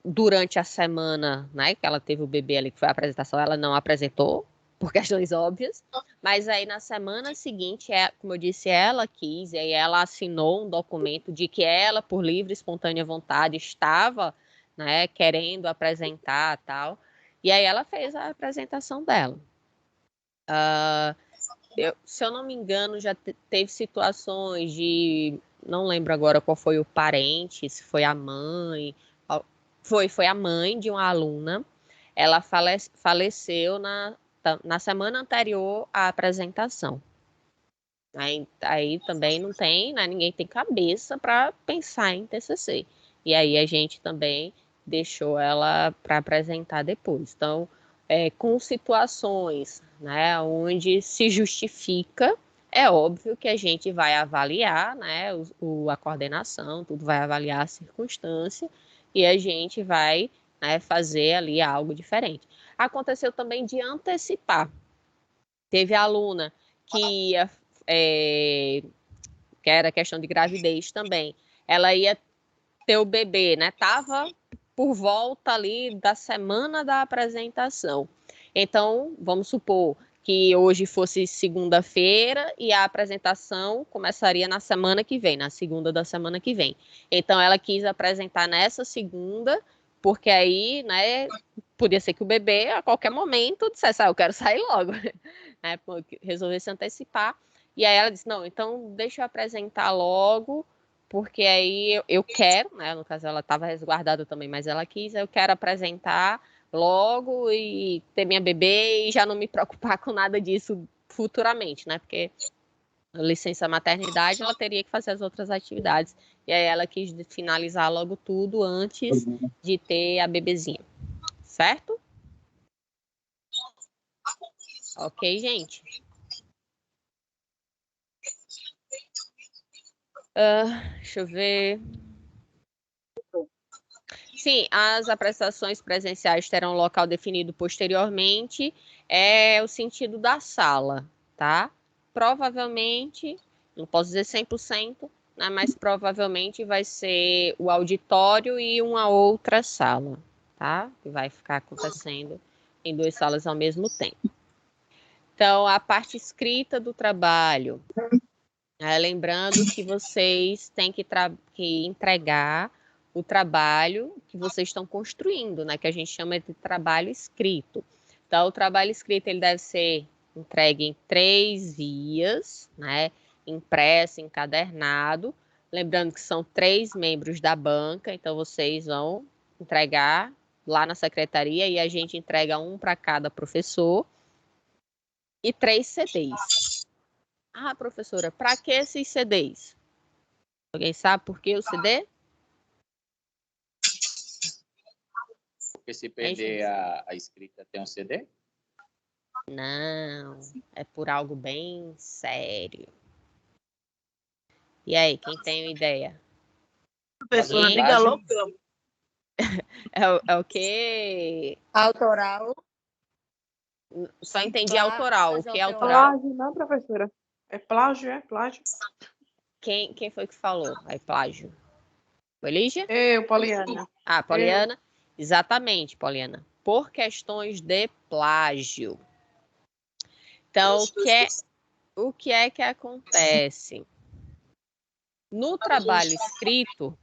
durante a semana, né, que ela teve o bebê ali, que foi a apresentação, ela não apresentou, por questões óbvias, mas aí na semana seguinte, como eu disse, ela quis, e aí ela assinou um documento de que ela, por livre e espontânea vontade, estava, né, querendo apresentar tal, e aí ela fez a apresentação dela. Se eu não me engano, já teve situações de... Não lembro agora qual foi o parente, se foi a mãe... Foi a mãe de uma aluna. Ela faleceu na semana anterior à apresentação. Aí também não tem, né, ninguém tem cabeça para pensar em TCC. E aí a gente também deixou ela para apresentar depois. Então, com situações, né, onde se justifica, é óbvio que a gente vai avaliar, né, a coordenação, tudo vai avaliar a circunstância e a gente vai, né, fazer ali algo diferente. Aconteceu também de antecipar. Teve aluna que ia, que era questão de gravidez também. Ela ia ter o bebê, né? Tava por volta ali da semana da apresentação. Então, vamos supor que hoje fosse segunda-feira e a apresentação começaria na semana que vem, na segunda da semana que vem. Então, ela quis apresentar nessa segunda, porque aí, né, podia ser que o bebê, a qualquer momento, dissesse, eu quero sair logo, né, resolvesse antecipar. E aí ela disse, não, então deixa eu apresentar logo, porque aí eu quero, né, no caso ela estava resguardada também, mas ela quis, eu quero apresentar logo e ter minha bebê e já não me preocupar com nada disso futuramente, né, porque a licença maternidade ela teria que fazer as outras atividades, e aí ela quis finalizar logo tudo antes de ter a bebezinha, certo? Ok, gente? Deixa eu ver. Sim, as apresentações presenciais terão local definido posteriormente. É o sentido da sala, tá? Provavelmente, não posso dizer 100%, né, mas provavelmente vai ser o auditório e uma outra sala, tá? Que vai ficar acontecendo em 2 salas ao mesmo tempo. Então, a parte escrita do trabalho. Lembrando que vocês têm que entregar o trabalho que vocês estão construindo, né? Que a gente chama de trabalho escrito. Então, o trabalho escrito ele deve ser entregue em 3 vias, né? Impresso, encadernado. Lembrando que são 3 membros da banca, então vocês vão entregar lá na secretaria e a gente entrega um para cada professor e 3 CDs. Ah, professora, para que esses CDs? Alguém sabe por que o CD? Porque se perder a escrita, tem um CD? Não, é por algo bem sério. E aí, quem tem uma ideia? Professora, Alguém? diga logo. É o quê? Autoral. Só entendi autoral. O que é autoral? Plágio, não, professora? É plágio? Quem foi que falou? Aí, plágio. Foi Lígia? Eu, Poliana. Ah, Poliana? Exatamente, Poliana. Por questões de plágio. Então, o que é que acontece? No trabalho escrito,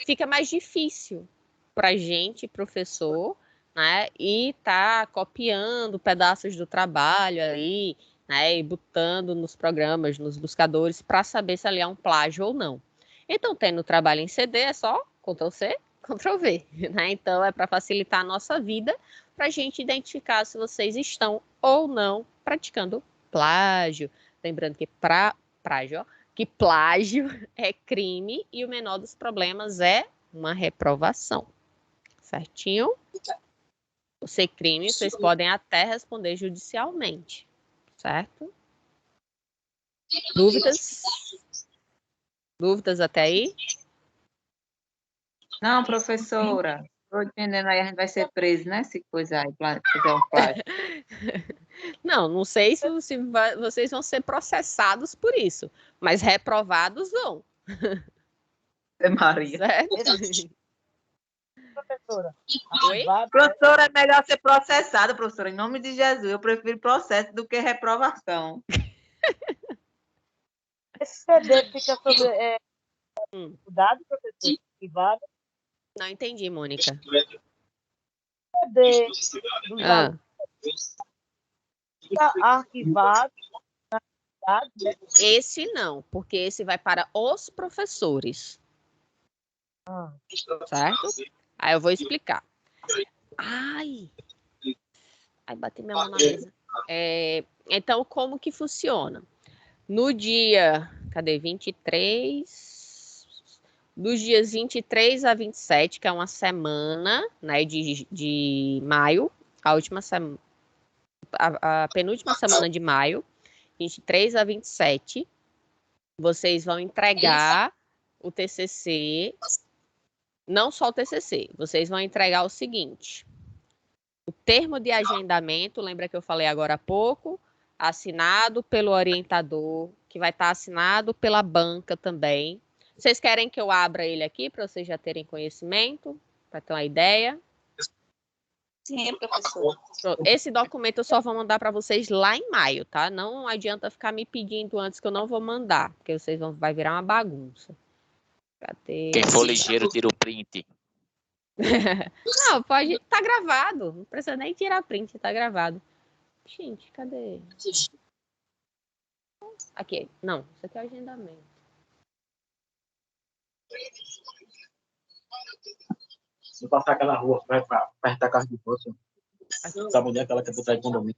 fica mais difícil para a gente, professor, né, e tá copiando pedaços do trabalho aí, né, e botando nos programas, nos buscadores, para saber se ali é um plágio ou não. Então, tendo trabalho em CD, é só Ctrl+C, Ctrl+V, né? Então, é para facilitar a nossa vida, para a gente identificar se vocês estão ou não praticando plágio. Lembrando que plágio é crime e o menor dos problemas é uma reprovação. Certinho? Por ser crime, vocês podem até responder judicialmente. Certo? Dúvidas? Dúvidas até aí? Não, professora. Estou entendendo aí, a gente vai ser preso, né? Se coisa aí, fazer um plágio. Não sei se vocês vão ser processados por isso, mas reprovados vão. Maria. Certo? Professora. Oi? Professora, é melhor ser processada, professora. Em nome de Jesus, eu prefiro processo do que reprovação. Esse CD fica sobre cuidado, professor, arquivado. Não entendi, Mônica. CD dos alunos fica arquivado. Esse não, porque esse vai para os professores. Certo? Aí eu vou explicar. Ai, bati minha mão na mesa. Então, como que funciona? No dia, 23? Dos dias 23 a 27, que é uma semana, né, de maio, a última semana, a penúltima semana de maio, 23 a 27, vocês vão entregar o TCC, não só o TCC, vocês vão entregar o seguinte: o termo de agendamento, lembra que eu falei agora há pouco, assinado pelo orientador, que vai estar assinado pela banca também. Vocês querem que eu abra ele aqui para vocês já terem conhecimento, para ter uma ideia? Sim, professor. Esse documento eu só vou mandar para vocês lá em maio, tá? Não adianta ficar me pedindo antes que eu não vou mandar, porque vocês vai virar uma bagunça. Cadê? Quem for ligeiro, tira o print. Não, pode. Tá gravado. Não precisa nem tirar print, tá gravado. Gente, cadê? Aqui. Não, isso aqui é o agendamento. Se passar aquela rua, vai para perto da casa de você. Sabe onde é aquela que é por trás do condomínio?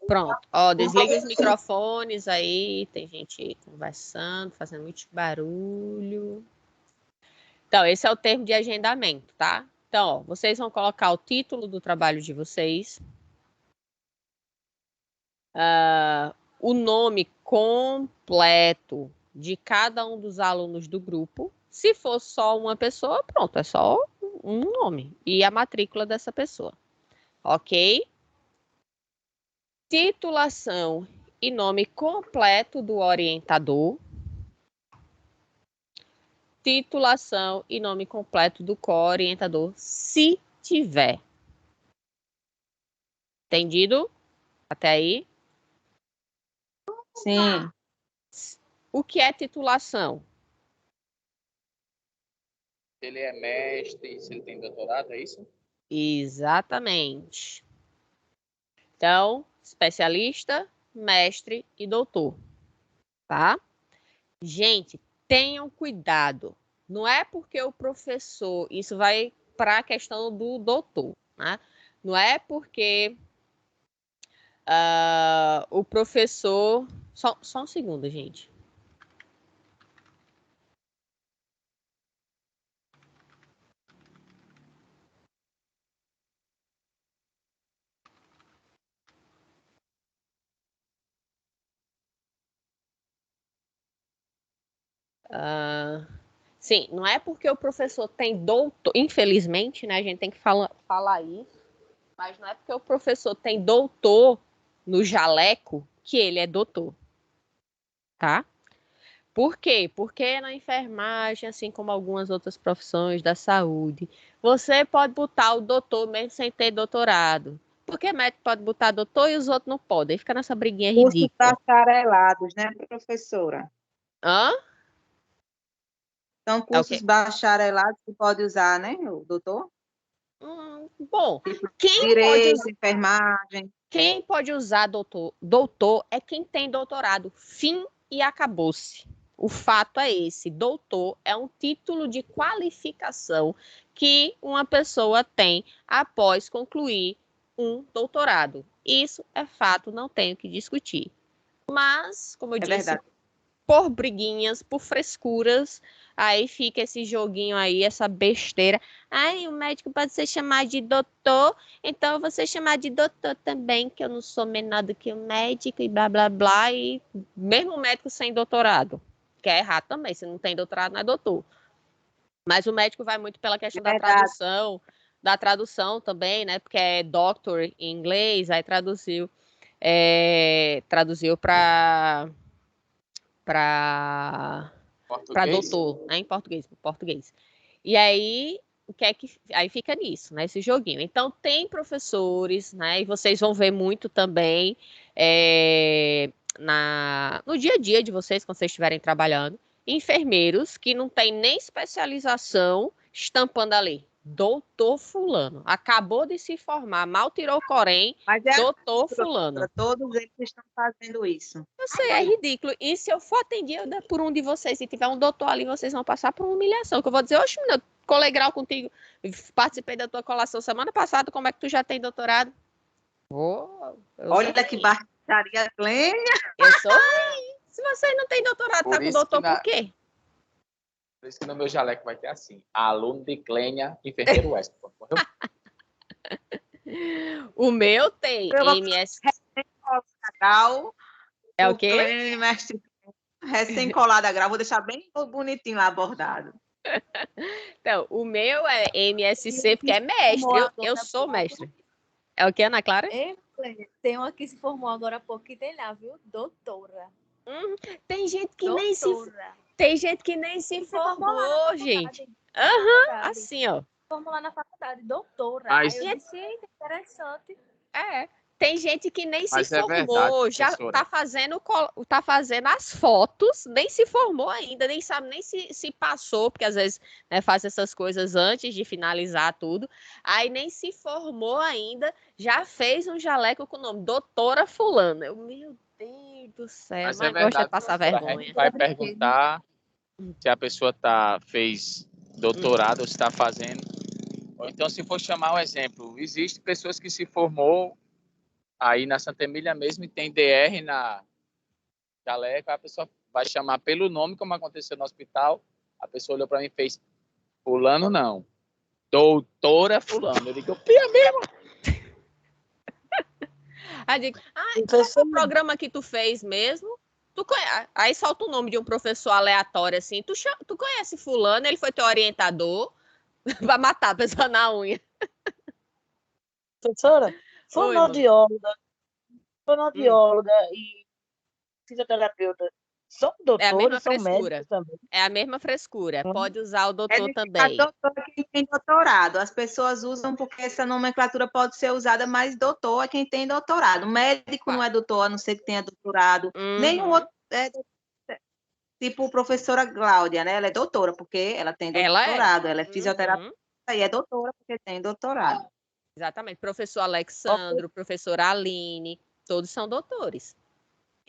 Pronto. Ó, desliga os microfones aí. Tem gente conversando, fazendo muito barulho. Então, esse é o termo de agendamento, tá? Então, ó, vocês vão colocar o título do trabalho de vocês, o nome completo de cada um dos alunos do grupo. Se for só uma pessoa, pronto, é só um nome e a matrícula dessa pessoa. Ok? Titulação e nome completo do orientador. Titulação e nome completo do co-orientador, se tiver. Entendido? Até aí? Sim. O que é titulação? Ele é mestre, se ele tem doutorado, é isso? Exatamente. Então, especialista, mestre e doutor. Tá? Gente, tenham cuidado. Não é porque o professor, isso vai para a questão do doutor, né? Não é porque o professor... Só um segundo, gente. Sim, não é porque o professor tem doutor... Infelizmente, né? A gente tem que falar isso. Mas não é porque o professor tem doutor no jaleco que ele é doutor. Tá? Por quê? Porque na enfermagem, assim como algumas outras profissões da saúde, você pode botar o doutor mesmo sem ter doutorado. Porque médico pode botar doutor e os outros não podem. Fica nessa briguinha ridícula. Cursos bacharelados, né, professora? Hã? São cursos bacharelados que pode usar, né, o doutor? Bom, Tipo, quem direito, pode... enfermagem. Quem pode usar doutor? Doutor é quem tem doutorado. Fim e acabou-se. O fato é esse. Doutor é um título de qualificação que uma pessoa tem após concluir um doutorado. Isso é fato, não tenho que discutir. Mas, como eu disse, verdade. por briguinhas, por frescuras, aí fica esse joguinho aí, essa besteira. Ai, o médico pode ser chamado de doutor, então eu vou ser chamado de doutor também, que eu não sou menor do que o médico e blá, blá, blá. E mesmo médico sem doutorado, que é errado também, se não tem doutorado não é doutor. Mas o médico vai muito pela questão da tradução também, né? Porque é doctor em inglês, aí traduziu para doutor, né, em português. E aí, aí fica nisso, né, esse joguinho. Então, tem professores, né, e vocês vão ver muito também no dia a dia de vocês, quando vocês estiverem trabalhando, enfermeiros que não tem nem especialização estampando ali. Doutor fulano, acabou de se formar, mal tirou o Corém, doutor fulano. Todos eles estão fazendo isso. Eu sei, é ridículo. E se eu for atendida por um de vocês e tiver um doutor ali, vocês vão passar por uma humilhação. Que eu vou dizer, oxe, menina, colei grau contigo, participei da tua colação semana passada, como é que tu já tem doutorado? Olha que baixaria, Clênia. Eu sou ruim. Se vocês não têm doutorado, tá com doutor por quê? Por isso que no meu jaleco vai ter assim, aluno de Clênia, enfermeiro Westphal. O meu tem MS... É o quê? Recém-colada grau, vou deixar bem bonitinho lá bordado. Então, o meu é MSC, porque é mestre. Eu sou mestre. É o que, Ana Clara? Tem uma que se formou agora há pouco que tem lá, viu? Doutora. Tem gente que nem se... Tem gente que nem se formou, gente. Assim, ó. Formou lá na faculdade, doutora. Mas... Aí eu disse, interessante. Tem gente que nem se formou, verdade, já tá fazendo as fotos, nem se formou ainda, nem sabe nem se passou, porque às vezes, né, faz essas coisas antes de finalizar tudo, aí nem se formou ainda, já fez um jaleco com o nome doutora fulana. Meu Deus do céu, mas gosta de passar vergonha. A gente vai perguntar se a pessoa fez doutorado ou se está fazendo. Ou então, se for chamar um exemplo, existem pessoas que se formou aí na Santa Emília mesmo e tem DR na jaleco, a pessoa vai chamar pelo nome, como aconteceu no hospital. A pessoa olhou para mim e fez, fulano não, doutora fulano. Eu digo, pia mesmo. Aí digo, qual Professor, foi o programa que tu fez mesmo? Aí solta o nome de um professor aleatório assim. Tu conhece fulano, ele foi teu orientador pra matar a pessoa na unha. professora, Oi, mano. fonoaudióloga e fisioterapeuta são É a mesma doutores, são frescura. médicos também. É a mesma frescura. Pode usar o É doutor de também. doutor quem tem doutorado. As pessoas usam porque essa nomenclatura pode ser usada, mas doutor é quem tem doutorado. Médico não é doutor, a não ser que tenha doutorado. Nenhum outro. Tipo professora Cláudia, né? Ela é doutora porque ela tem doutorado. Ela é fisioterapeuta e é doutora porque tem doutorado. Exatamente. Professor Alexandro, professora Aline, todos são doutores.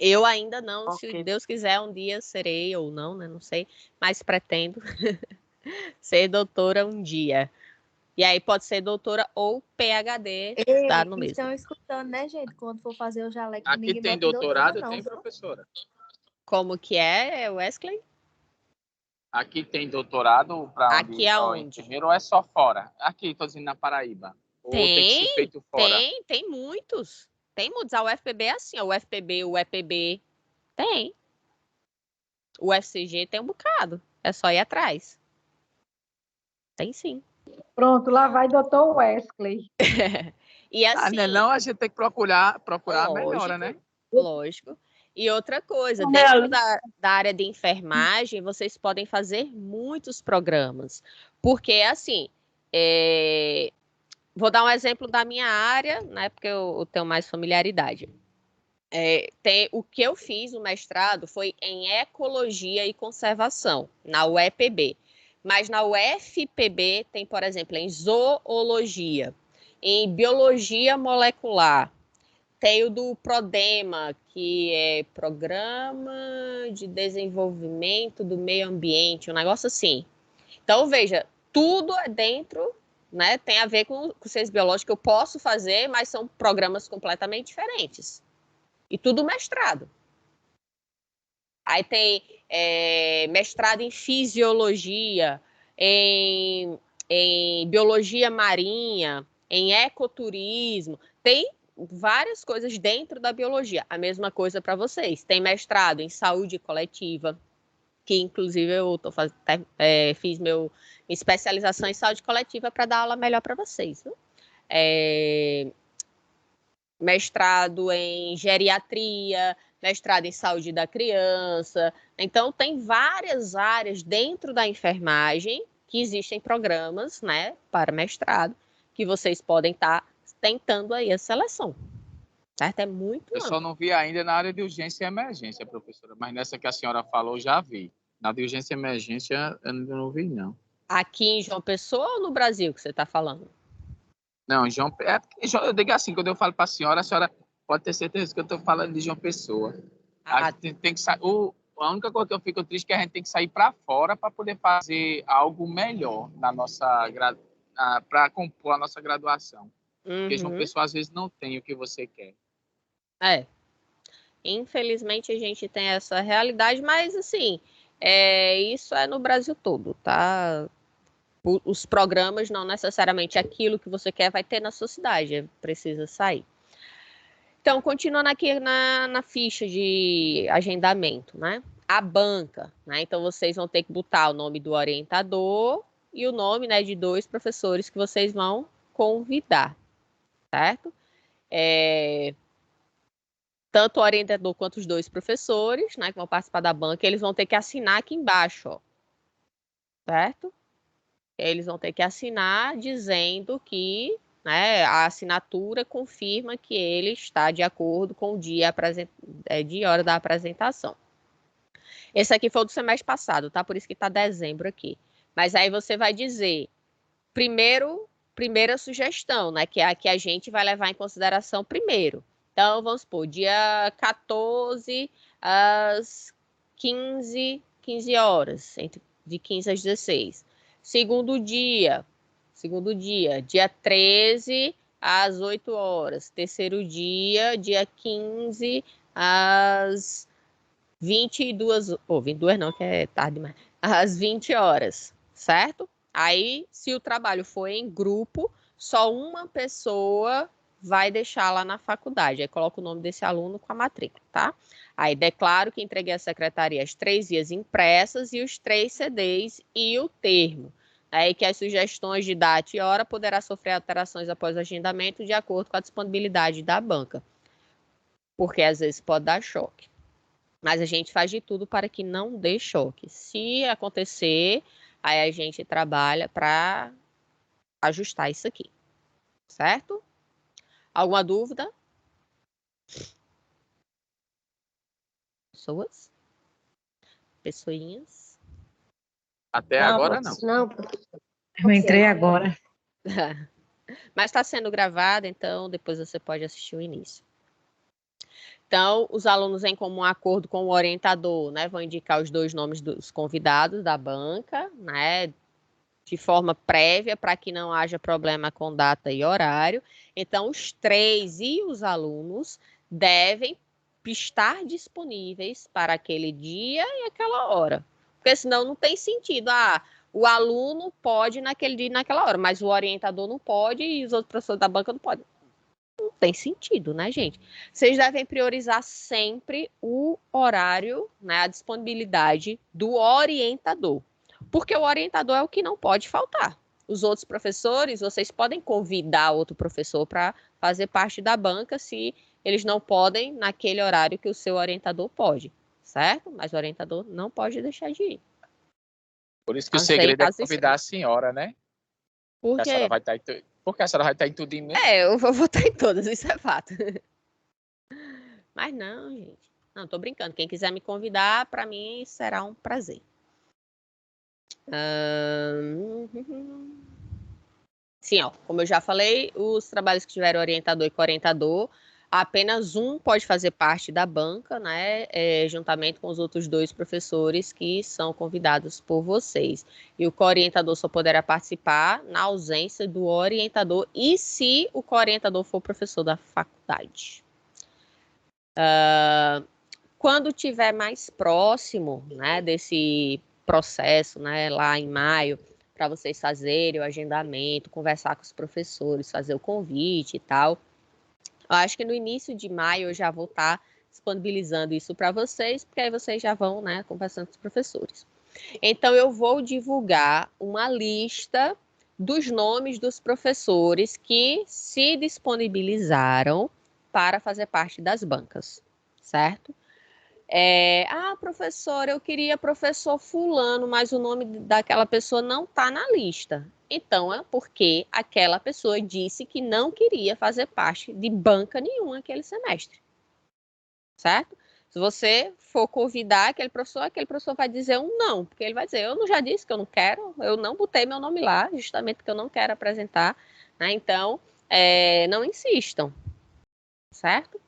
Eu ainda não, se Deus quiser, um dia serei ou não, né? Não sei, mas pretendo ser doutora um dia. E aí pode ser doutora ou PhD, tá no mesmo. Estão escutando, né, gente? Quando for fazer o jaleco, Aqui ninguém tem bota doutorado, doutora, não, tem viu? professora. Como que é, Wesley? Aqui tem doutorado para onde? Aqui aonde? Enfermeiro ou é só fora? Aqui, tô dizendo na Paraíba. Ou tem que ser feito fora? Tem muitos. Tem muitos. A UFPB é assim, a UFPB, o EPB, tem. O UFCG tem um bocado. É só ir atrás. Tem sim. Pronto, lá vai doutor Wesley. E assim... Não, a gente tem que procurar a melhora, né? Lógico. E outra coisa, dentro da área de enfermagem, vocês podem fazer muitos programas. Porque, assim, vou dar um exemplo da minha área, né? Porque eu tenho mais familiaridade. O que eu fiz, o mestrado, foi em Ecologia e Conservação, na UEPB. Mas na UFPB tem, por exemplo, em Zoologia, em Biologia Molecular. Tem o do PRODEMA, que é Programa de Desenvolvimento do Meio Ambiente, um negócio assim. Então, veja, tudo é dentro, né? Tem a ver com ciência biológica que eu posso fazer, mas são programas completamente diferentes. E tudo mestrado. Aí tem mestrado em Fisiologia, em Biologia Marinha, em Ecoturismo. Tem várias coisas dentro da biologia. A mesma coisa para vocês. Tem mestrado em Saúde Coletiva, que inclusive eu fiz minha especialização em Saúde Coletiva para dar aula melhor para vocês. Viu? Mestrado em Geriatria, mestrado em Saúde da Criança. Então, tem várias áreas dentro da enfermagem que existem programas, né, para mestrado, que vocês podem estar tentando aí a seleção. Certo? É muito Eu só não vi ainda na área de urgência e emergência, professora, mas nessa que a senhora falou, já vi. Na de urgência e emergência, eu ainda não vi, não. Aqui em João Pessoa ou no Brasil que você está falando? Não, eu digo assim, quando eu falo para a senhora pode ter certeza que eu estou falando de João Pessoa. A gente tem que sair. A única coisa que eu fico triste é que a gente tem que sair para fora para poder fazer algo melhor na para compor a nossa graduação. Porque João Pessoa às vezes não tem o que você quer. Infelizmente a gente tem essa realidade, mas assim, isso é no Brasil todo, tá? Os programas não necessariamente aquilo que você quer vai ter na sua cidade, precisa sair. Então, continuando aqui na ficha de agendamento, né? A banca, né? Então, vocês vão ter que botar o nome do orientador e o nome, né, de 2 professores que vocês vão convidar, certo? Tanto o orientador quanto os 2 professores, né, que vão participar da banca, eles vão ter que assinar aqui embaixo, ó, certo? Eles vão ter que assinar dizendo que, né, a assinatura confirma que ele está de acordo com o dia de hora da apresentação. Esse aqui foi o do semestre passado, tá? Por isso que está dezembro aqui. Mas aí você vai dizer, primeira sugestão, né? Que é a que a gente vai levar em consideração primeiro. Então, vamos supor, dia 14 às 15 horas, de 15 às 16. Segundo dia, dia 13 às 8 horas. Terceiro dia 15 às 22, 22 não, que é tarde demais, às 20 horas, certo? Aí, se o trabalho for em grupo, só uma pessoa vai deixar lá na faculdade. Aí coloca o nome desse aluno com a matrícula, tá? Aí declaro que entreguei à secretaria as 3 guias impressas e os 3 CDs e o termo. Aí que as sugestões de data e hora poderá sofrer alterações após o agendamento de acordo com a disponibilidade da banca. Porque às vezes pode dar choque. Mas a gente faz de tudo para que não dê choque. Se acontecer, aí a gente trabalha para ajustar isso aqui. Certo? Alguma dúvida? Pessoas? Pessoinhas? Até agora, não. Não, eu entrei agora. Mas está sendo gravado, então depois você pode assistir o início. Então, os alunos, em comum acordo com o orientador, né, vão indicar os 2 nomes dos convidados da banca, né, de forma prévia, para que não haja problema com data e horário. Então, os 3 e os alunos devem estar disponíveis para aquele dia e aquela hora. Porque senão não tem sentido. O aluno pode naquele dia e naquela hora, mas o orientador não pode e os outros professores da banca não podem. Não tem sentido, né, gente? Vocês devem priorizar sempre o horário, né, a disponibilidade do orientador. Porque o orientador é o que não pode faltar. Os outros professores, vocês podem convidar outro professor para fazer parte da banca se eles não podem naquele horário que o seu orientador pode, certo? Mas o orientador não pode deixar de ir. Por isso que o segredo é convidar a senhora, né? Por quê? Porque a senhora vai estar em tudo em mim. Eu vou estar em todas, isso é fato. Mas não, gente. Não, tô brincando. Quem quiser me convidar, para mim será um prazer. Sim, ó, como eu já falei, os trabalhos que tiveram orientador e co-orientador, apenas um pode fazer parte da banca, né, juntamente com os outros 2 professores que são convidados por vocês. E o co-orientador só poderá participar na ausência do orientador e se o co-orientador for professor da faculdade. Quando tiver mais próximo, né, desse processo, né, lá em maio, para vocês fazerem o agendamento, conversar com os professores, fazer o convite e tal. Eu acho que no início de maio eu já vou estar disponibilizando isso para vocês, porque aí vocês já vão, né, conversando com os professores. Então, eu vou divulgar uma lista dos nomes dos professores que se disponibilizaram para fazer parte das bancas, certo? Professor, eu queria professor fulano, mas o nome daquela pessoa não está na lista. Então, é porque aquela pessoa disse que não queria fazer parte de banca nenhuma aquele semestre. Certo? Se você for convidar aquele professor vai dizer um não, porque ele vai dizer, eu já disse que eu não quero, eu não botei meu nome lá, justamente porque eu não quero apresentar, né? Então, não insistam, certo?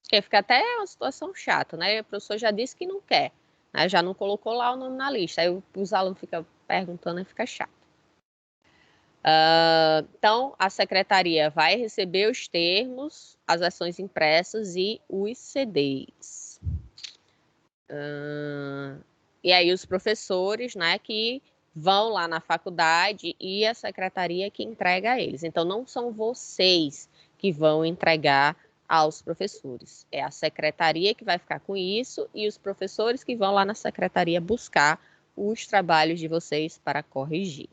Porque fica até uma situação chata, né? O professor já disse que não quer, né? Já não colocou lá o nome na lista. Aí os alunos ficam perguntando e fica chato. Então, a secretaria vai receber os termos, as versões impressas e os CDs. E aí os professores, né, que vão lá na faculdade e a secretaria que entrega a eles. Então, não são vocês que vão entregar aos professores. É a secretaria que vai ficar com isso e os professores que vão lá na secretaria buscar os trabalhos de vocês para corrigir.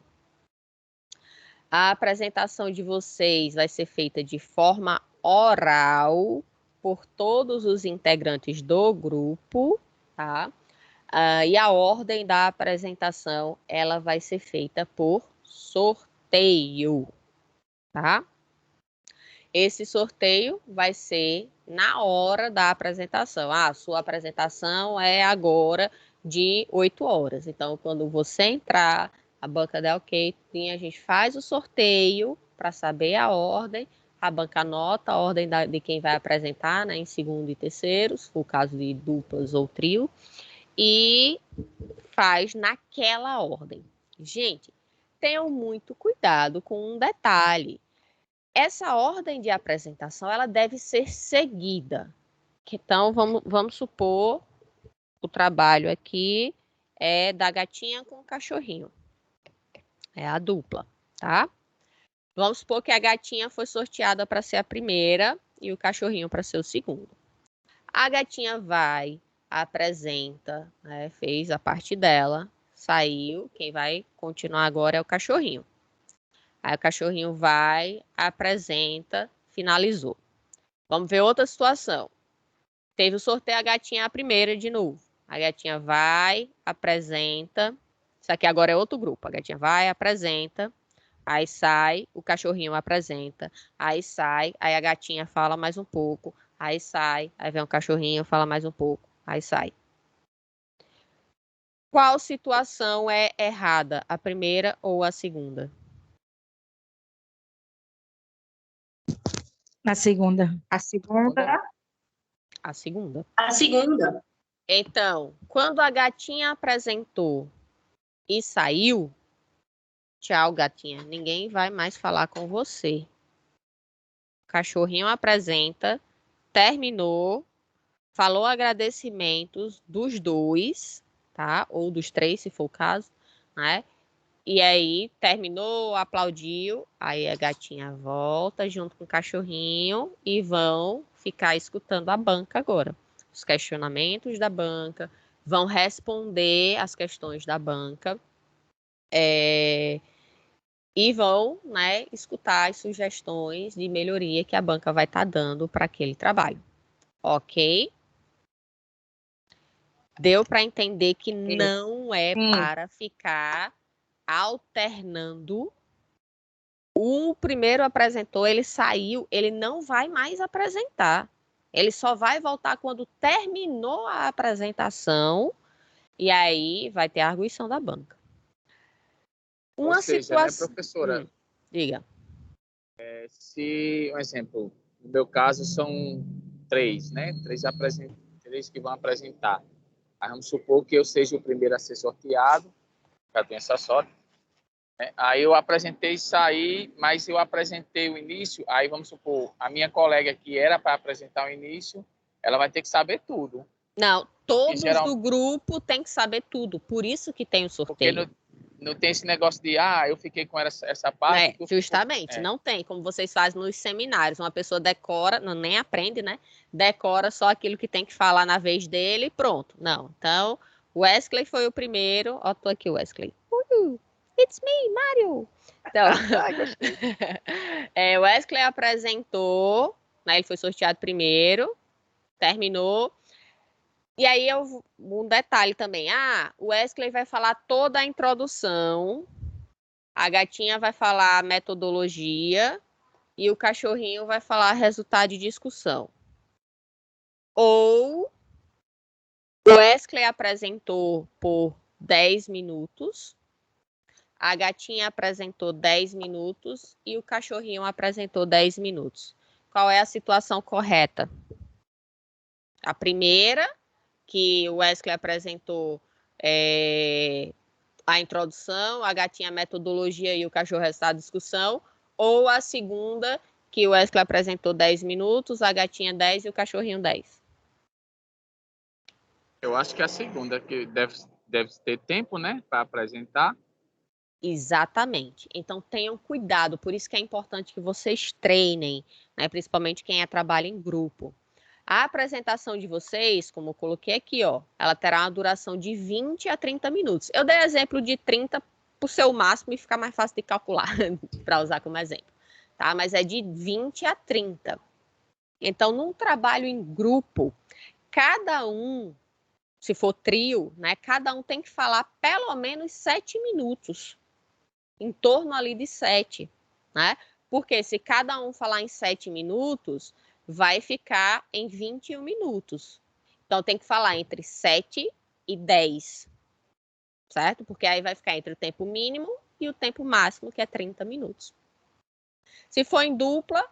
A apresentação de vocês vai ser feita de forma oral por todos os integrantes do grupo, tá? E a ordem da apresentação, ela vai ser feita por sorteio, tá? Esse sorteio vai ser na hora da apresentação. Sua apresentação é agora de 8 horas. Então, quando você entrar, a banca der ok, a gente faz o sorteio para saber a ordem. A banca anota a ordem de quem vai apresentar, né, em segundo e terceiro, se for o caso de duplas ou trio, e faz naquela ordem. Gente, tenham muito cuidado com um detalhe. Essa ordem de apresentação, ela deve ser seguida. Então, vamos supor, o trabalho aqui é da gatinha com o cachorrinho. É a dupla, tá? Vamos supor que a gatinha foi sorteada para ser a primeira e o cachorrinho para ser o segundo. A gatinha vai, apresenta, né, fez a parte dela, saiu. Quem vai continuar agora é o cachorrinho. Aí o cachorrinho vai, apresenta, finalizou. Vamos ver outra situação. Teve o sorteio, a gatinha é a primeira de novo. A gatinha vai, apresenta. Isso aqui agora é outro grupo. A gatinha vai, apresenta. Aí sai, o cachorrinho apresenta. Aí sai, aí a gatinha fala mais um pouco. Aí sai, aí vem o cachorrinho, fala mais um pouco. Aí sai. Qual situação é errada? A primeira ou a segunda? A segunda. A segunda. A segunda. A segunda. Então, quando a gatinha apresentou e saiu, tchau, gatinha, ninguém vai mais falar com você. O cachorrinho apresenta, terminou, falou agradecimentos dos dois, tá? Ou dos três, se for o caso, né? E aí, terminou, aplaudiu, aí a gatinha volta junto com o cachorrinho e vão ficar escutando a banca agora. Os questionamentos da banca, vão responder as questões da banca e vão, né, escutar as sugestões de melhoria que a banca vai estar dando para aquele trabalho. Ok? Deu para entender que não é para ficar alternando. O primeiro apresentou, ele saiu, ele não vai mais apresentar. Ele só vai voltar quando terminou a apresentação e aí vai ter a arguição da banca. Ou seja, né, professora? Diga. Se, um exemplo, no meu caso são três, né? Três que vão apresentar. Aí vamos supor que eu seja o primeiro a ser sorteado, já tenho essa sorte. Né? Aí eu apresentei e saí, mas eu apresentei o início, aí vamos supor, a minha colega que era para apresentar o início, ela vai ter que saber tudo. Não, todos do grupo têm que saber tudo, por isso que tem o sorteio. Porque não tem esse negócio de, eu fiquei com essa parte. Justamente, não tem, como vocês fazem nos seminários, uma pessoa decora, não, nem aprende, né? Decora só aquilo que tem que falar na vez dele e pronto. Não, então, o Wesley foi o primeiro, ó, tô aqui, Wesley. It's me, Mario! Então, o Wesley apresentou, né, ele foi sorteado primeiro, terminou. E aí, um detalhe também. O Wesley vai falar toda a introdução, a gatinha vai falar a metodologia e o cachorrinho vai falar resultado de discussão. Ou o Wesley apresentou por 10 minutos, a gatinha apresentou 10 minutos e o cachorrinho apresentou 10 minutos. Qual é a situação correta? A primeira, que o Wesley apresentou a introdução, a gatinha a metodologia e o cachorro resultado de discussão, ou a segunda, que o Wesley apresentou 10 minutos, a gatinha 10 e o cachorrinho 10? Eu acho que é a segunda, que deve ter tempo, né, para apresentar. Exatamente. Então, tenham cuidado, por isso que é importante que vocês treinem, né, principalmente quem trabalha em grupo. A apresentação de vocês, como eu coloquei aqui, ó, ela terá uma duração de 20 a 30 minutos. Eu dei exemplo de 30 por ser o máximo e ficar mais fácil de calcular, para usar como exemplo, tá? Mas é de 20 a 30. Então, num trabalho em grupo, cada um, se for trio, né, cada um tem que falar pelo menos 7 minutos, em torno ali de 7, né? Porque se cada um falar em 7 minutos, vai ficar em 21 minutos. Então, tem que falar entre 7 e 10, certo? Porque aí vai ficar entre o tempo mínimo e o tempo máximo, que é 30 minutos. Se for em dupla,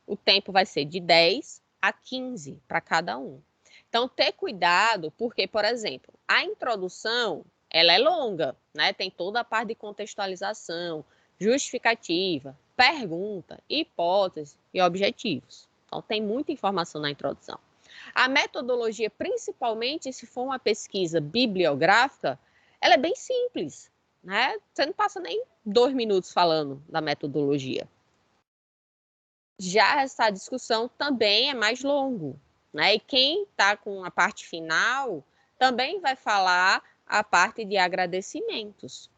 o tempo vai ser de 10 a 15 para cada um. Então, ter cuidado, porque, por exemplo, a introdução, ela é longa, né? Tem toda a parte de contextualização, justificativa, pergunta, hipótese e objetivos. Então, tem muita informação na introdução. A metodologia, principalmente se for uma pesquisa bibliográfica, ela é bem simples, né? Você não passa nem 2 minutos falando da metodologia. Já essa discussão também é mais longo, né? E quem está com a parte final também vai falar a parte de agradecimentos.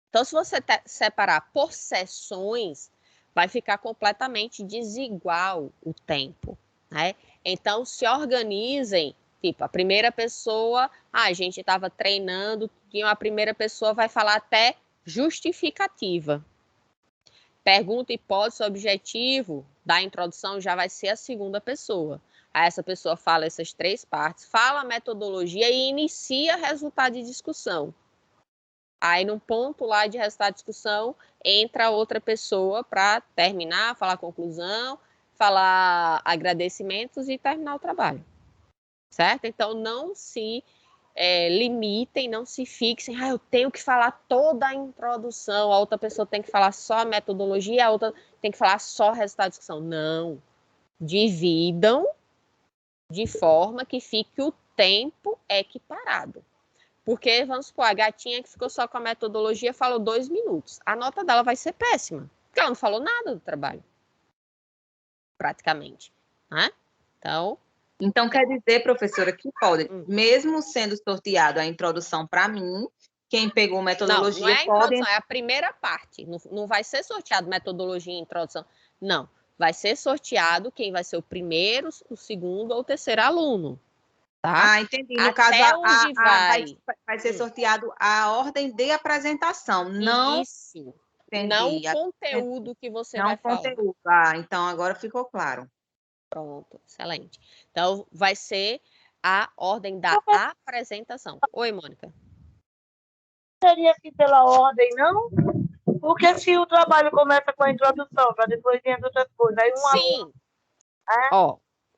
Então, se você separar por sessões, vai ficar completamente desigual o tempo, né? Então, se organizem, tipo, a primeira pessoa, a gente estava treinando, e a primeira pessoa vai falar até justificativa. Pergunta, hipótese, objetivo da introdução já vai ser a segunda pessoa. Aí essa pessoa fala essas 3 partes, fala a metodologia e inicia resultado de discussão. Aí, no ponto lá de resultado de discussão, entra outra pessoa para terminar, falar a conclusão, falar agradecimentos e terminar o trabalho. Certo? Então, não se limitem, não se fixem, eu tenho que falar toda a introdução, a outra pessoa tem que falar só a metodologia, a outra tem que falar só o resultado de discussão. Não. Dividam de forma que fique o tempo equiparado. Porque, vamos supor, a gatinha que ficou só com a metodologia falou 2 minutos. A nota dela vai ser péssima, porque ela não falou nada do trabalho. Praticamente. Né? Então, quer dizer, professora, que pode, mesmo sendo sorteado a introdução para mim, quem pegou metodologia não é a introdução, é a primeira parte. Não vai ser sorteado metodologia e introdução. Não. Vai ser sorteado quem vai ser o primeiro, o segundo ou o terceiro aluno. Tá? Entendi. No caso, vai ser sorteado a ordem de apresentação, não... Isso. Entendi. Não o conteúdo que você vai falar. Não o conteúdo. Então agora ficou claro. Pronto, excelente. Então, vai ser a ordem da apresentação. Oi, Mônica. Seria assim pela ordem, não? Porque se o trabalho começa com a introdução, para depois vir outras coisas, aí Sim.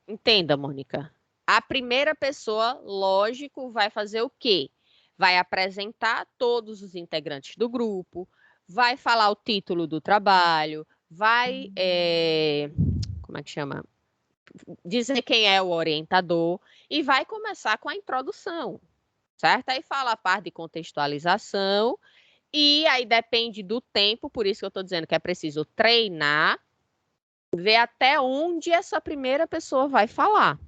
Entenda, Mônica. A primeira pessoa, lógico, vai fazer o quê? Vai apresentar todos os integrantes do grupo, vai falar o título do trabalho, vai... como é que chama? Dizer quem é o orientador e vai começar com a introdução, certo? Aí fala a parte de contextualização e aí depende do tempo, por isso que eu estou dizendo que é preciso treinar, ver até onde essa primeira pessoa vai falar.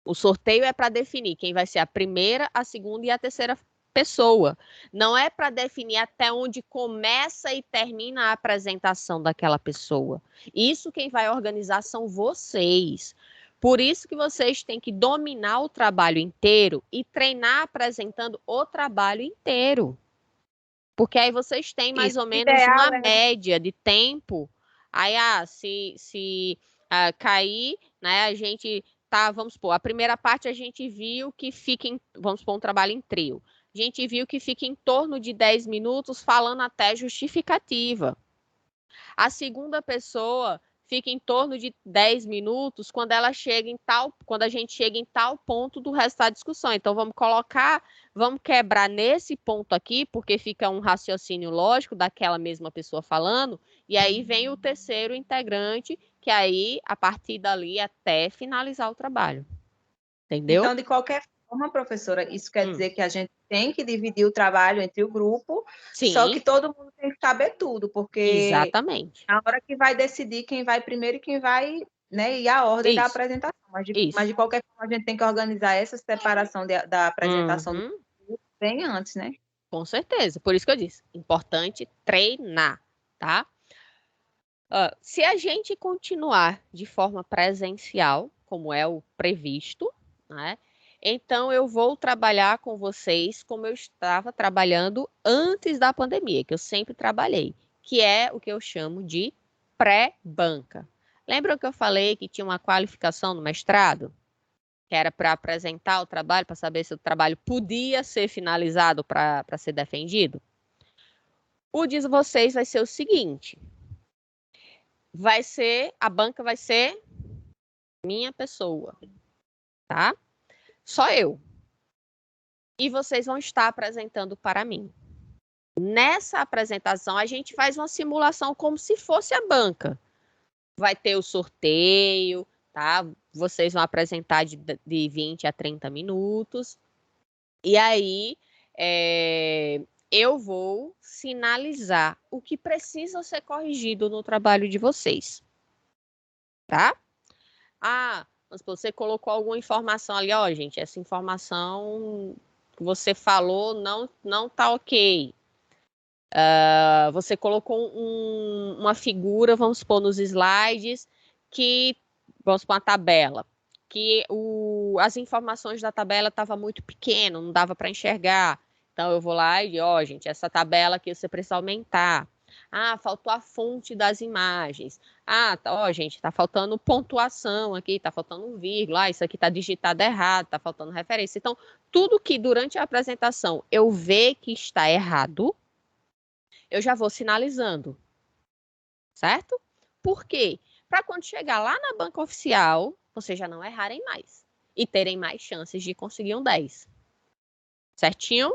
O sorteio é para definir quem vai ser a primeira, a segunda e a terceira pessoa. Não é para definir até onde começa e termina a apresentação daquela pessoa. Isso quem vai organizar são vocês. Por isso que vocês têm que dominar o trabalho inteiro e treinar apresentando o trabalho inteiro. Porque aí vocês têm mais ou menos uma média de tempo. Aí, se cair, né, a gente... Tá, vamos supor, a primeira parte a gente viu que fica, vamos supor, um trabalho em trio. A gente viu que fica em torno de 10 minutos falando até justificativa. A segunda pessoa fica em torno de 10 minutos quando a gente chega em tal ponto do resultado da discussão. Então, vamos quebrar nesse ponto aqui, porque fica um raciocínio lógico daquela mesma pessoa falando, e aí vem o terceiro integrante, que aí, a partir dali, até finalizar o trabalho. Entendeu? Então, de qualquer forma, professora, isso quer dizer que a gente tem que dividir o trabalho entre o grupo, Sim. Só que todo mundo tem que saber tudo, porque exatamente. Na hora que vai decidir quem vai primeiro e quem vai, né, e a ordem da apresentação. Mas de qualquer forma, a gente tem que organizar essa separação da apresentação do grupo bem antes, né? Com certeza, por isso que eu disse, importante treinar, tá? Se a gente continuar de forma presencial, como é o previsto, né? Então eu vou trabalhar com vocês como eu estava trabalhando antes da pandemia, que eu sempre trabalhei, que é o que eu chamo de pré-banca. Lembram que eu falei que tinha uma qualificação no mestrado? Que era para apresentar o trabalho, para saber se o trabalho podia ser finalizado para ser defendido? O de vocês vai ser o seguinte: a banca vai ser minha pessoa, tá? Só eu. E vocês vão estar apresentando para mim. Nessa apresentação, a gente faz uma simulação como se fosse a banca. Vai ter o sorteio, tá? Vocês vão apresentar de 20 a 30 minutos. E aí, eu vou sinalizar o que precisa ser corrigido no trabalho de vocês. tá? Mas você colocou alguma informação ali, ó, gente, essa informação que você falou não tá ok. Você colocou uma figura, vamos supor, nos slides, vamos supor, uma tabela, que as informações da tabela estavam muito pequenas, não dava para enxergar. Então, eu vou lá e digo, ó, gente, essa tabela aqui você precisa aumentar. Faltou a fonte das imagens. Ó, gente, tá faltando pontuação aqui, tá faltando vírgula, isso aqui tá digitado errado, tá faltando referência. Então, tudo que durante a apresentação eu ver que está errado, eu já vou sinalizando, certo? Por quê? Para quando chegar lá na banca oficial, vocês já não errarem mais e terem mais chances de conseguir um 10. Certinho?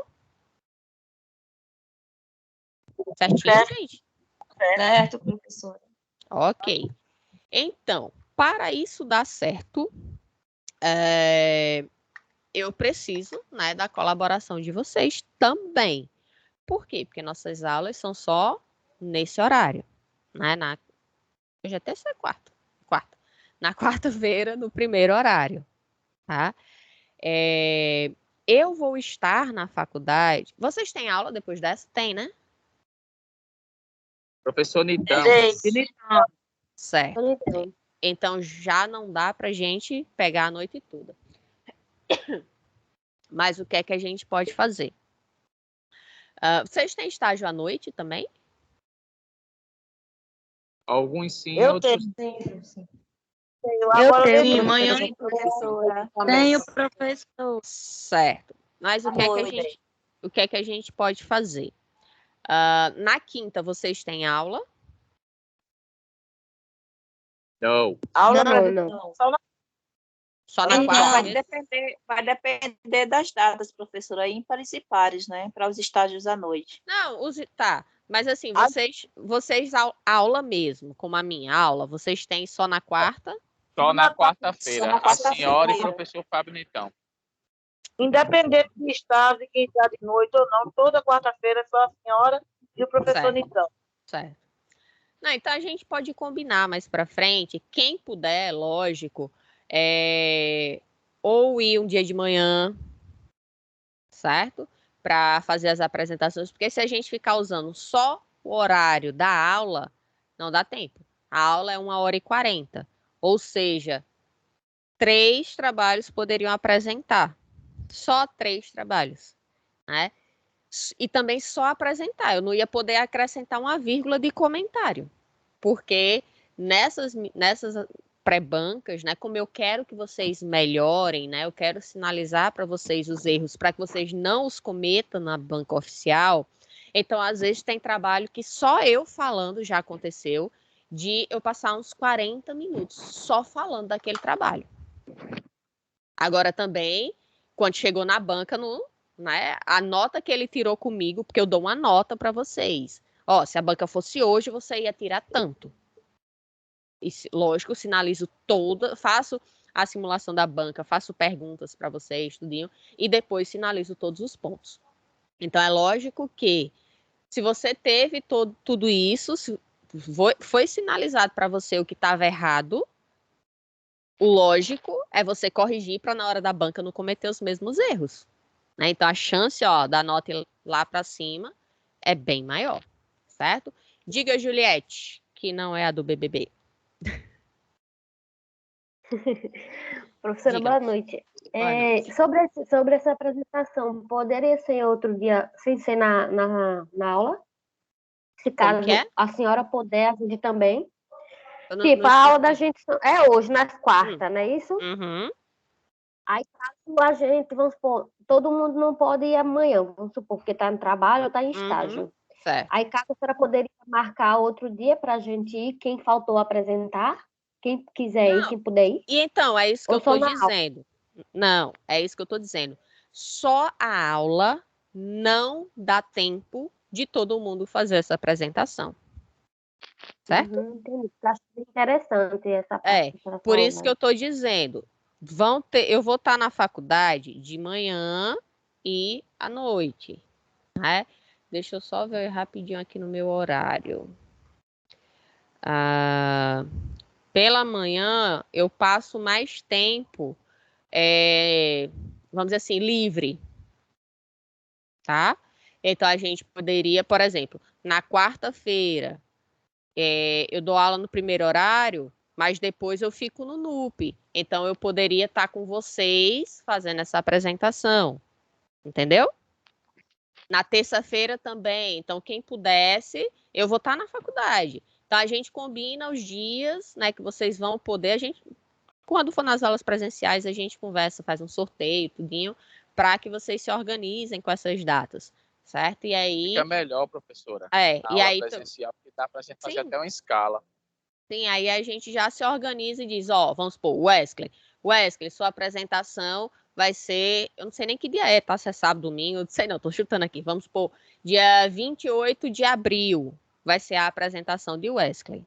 Certinho, gente? Certo, professora. Ok. Então, para isso dar certo, eu preciso, né, da colaboração de vocês também. Por quê? Porque nossas aulas são só nesse horário, né? Hoje é terça ou quarta? Na quarta-feira, no primeiro horário, tá? Eu vou estar na faculdade. Vocês têm aula depois dessa? Tem, né? Professor Nitão. Certo. Então, já não dá pra gente pegar a noite toda. Mas o que é que a gente pode fazer? Vocês têm estágio à noite também? Alguns sim, Eu outros... tenho. Eu tenho, manhã e professora. Tenho, professor. Certo. Mas o que é que a gente pode fazer? Na quinta, vocês têm aula? Não. Aula Não. Só na quarta? Vai depender das datas, professora, ímpares e pares, né? Para os estágios à noite. Não, tá. Mas assim, vocês aula mesmo, como a minha aula, vocês têm só na quarta? Só na quarta-feira. A senhora e o professor Fábio Nitão. Independente de estágio, quem está de noite ou não, toda quarta-feira é só a senhora e o professor Nitão. Certo. Não, então a gente pode combinar mais para frente, quem puder, lógico, ou ir um dia de manhã, certo? Para fazer as apresentações, porque se a gente ficar usando só o horário da aula, não dá tempo. A aula é 1h40, ou seja, 3 trabalhos poderiam apresentar. Só 3 trabalhos, né? E também só apresentar. Eu não ia poder acrescentar uma vírgula de comentário, porque nessas pré-bancas, né, como eu quero que vocês melhorem, né, eu quero sinalizar para vocês os erros, para que vocês não os cometam na banca oficial. Então, às vezes, tem trabalho que só eu falando já aconteceu, de eu passar uns 40 minutos só falando daquele trabalho. Agora também, quando chegou na banca, né, a nota que ele tirou comigo, porque eu dou uma nota para vocês. Ó, se a banca fosse hoje, você ia tirar tanto. E, lógico, sinalizo faço a simulação da banca, faço perguntas para vocês, tudinho, e depois sinalizo todos os pontos. Então, é lógico que, se você teve tudo isso, foi sinalizado para você o que estava errado, o lógico é você corrigir para na hora da banca não cometer os mesmos erros, né? Então, a chance, da nota ir lá para cima é bem maior, certo? Diga, Juliette, que não é a do BBB. Professora, boa noite. Sobre essa apresentação, poderia ser outro dia, sem ser na aula? Se caso a senhora puder, a gente também. Tipo, a aula da gente é hoje, nas quartas, não é isso? Uhum. Aí, caso a gente, vamos supor, todo mundo não pode ir amanhã, vamos supor, porque está no trabalho ou está em estágio. Certo. Aí, caso a senhora poderia marcar outro dia para a gente ir, quem faltou apresentar, quem quiser ir, quem puder ir. E então, é isso que eu estou dizendo. Não, é isso que eu estou dizendo. Só a aula não dá tempo de todo mundo fazer essa apresentação. Certo? Entendi. Acho interessante essa parte. Por isso que eu estou dizendo. Eu vou estar na faculdade de manhã e à noite. Né? Deixa eu só ver rapidinho aqui no meu horário. pela manhã eu passo mais tempo, vamos dizer assim, livre, tá? Então, a gente poderia, por exemplo, na quarta-feira, eu dou aula no primeiro horário, mas depois eu fico no NUP. Então, eu poderia estar com vocês fazendo essa apresentação, entendeu? Na terça-feira também. Então, quem pudesse, eu vou estar na faculdade. Então, a gente combina os dias, né, que vocês vão poder. Quando for nas aulas presenciais, a gente conversa, faz um sorteio, tudinho, para que vocês se organizem com essas datas, certo? E aí... Fica melhor, professora. E aula aí... presencial, porque dá para a gente fazer até uma escala. Sim, aí a gente já se organiza e diz, vamos supor, Wesley, sua apresentação vai ser, eu não sei nem que dia é, tá? Se é sábado, domingo, não sei não, tô chutando aqui. Vamos supor, dia 28 de abril vai ser a apresentação de Wesley.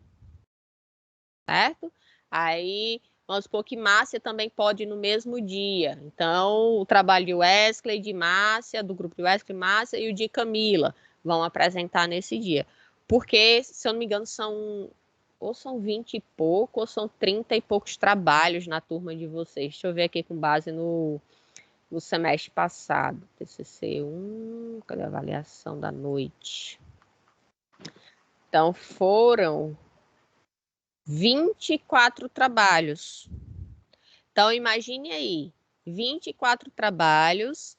Certo? Aí, vamos supor que Márcia também pode ir no mesmo dia. Então, o trabalho de Wesley, de Márcia, do grupo de Wesley, Márcia e o de Camila vão apresentar nesse dia. Porque, se eu não me engano, ou são 20 e pouco, ou são 30 e poucos trabalhos na turma de vocês. Deixa eu ver aqui com base no semestre passado. TCC 1, cadê a avaliação da noite? Então, foram 24 trabalhos. Então, imagine aí, 24 trabalhos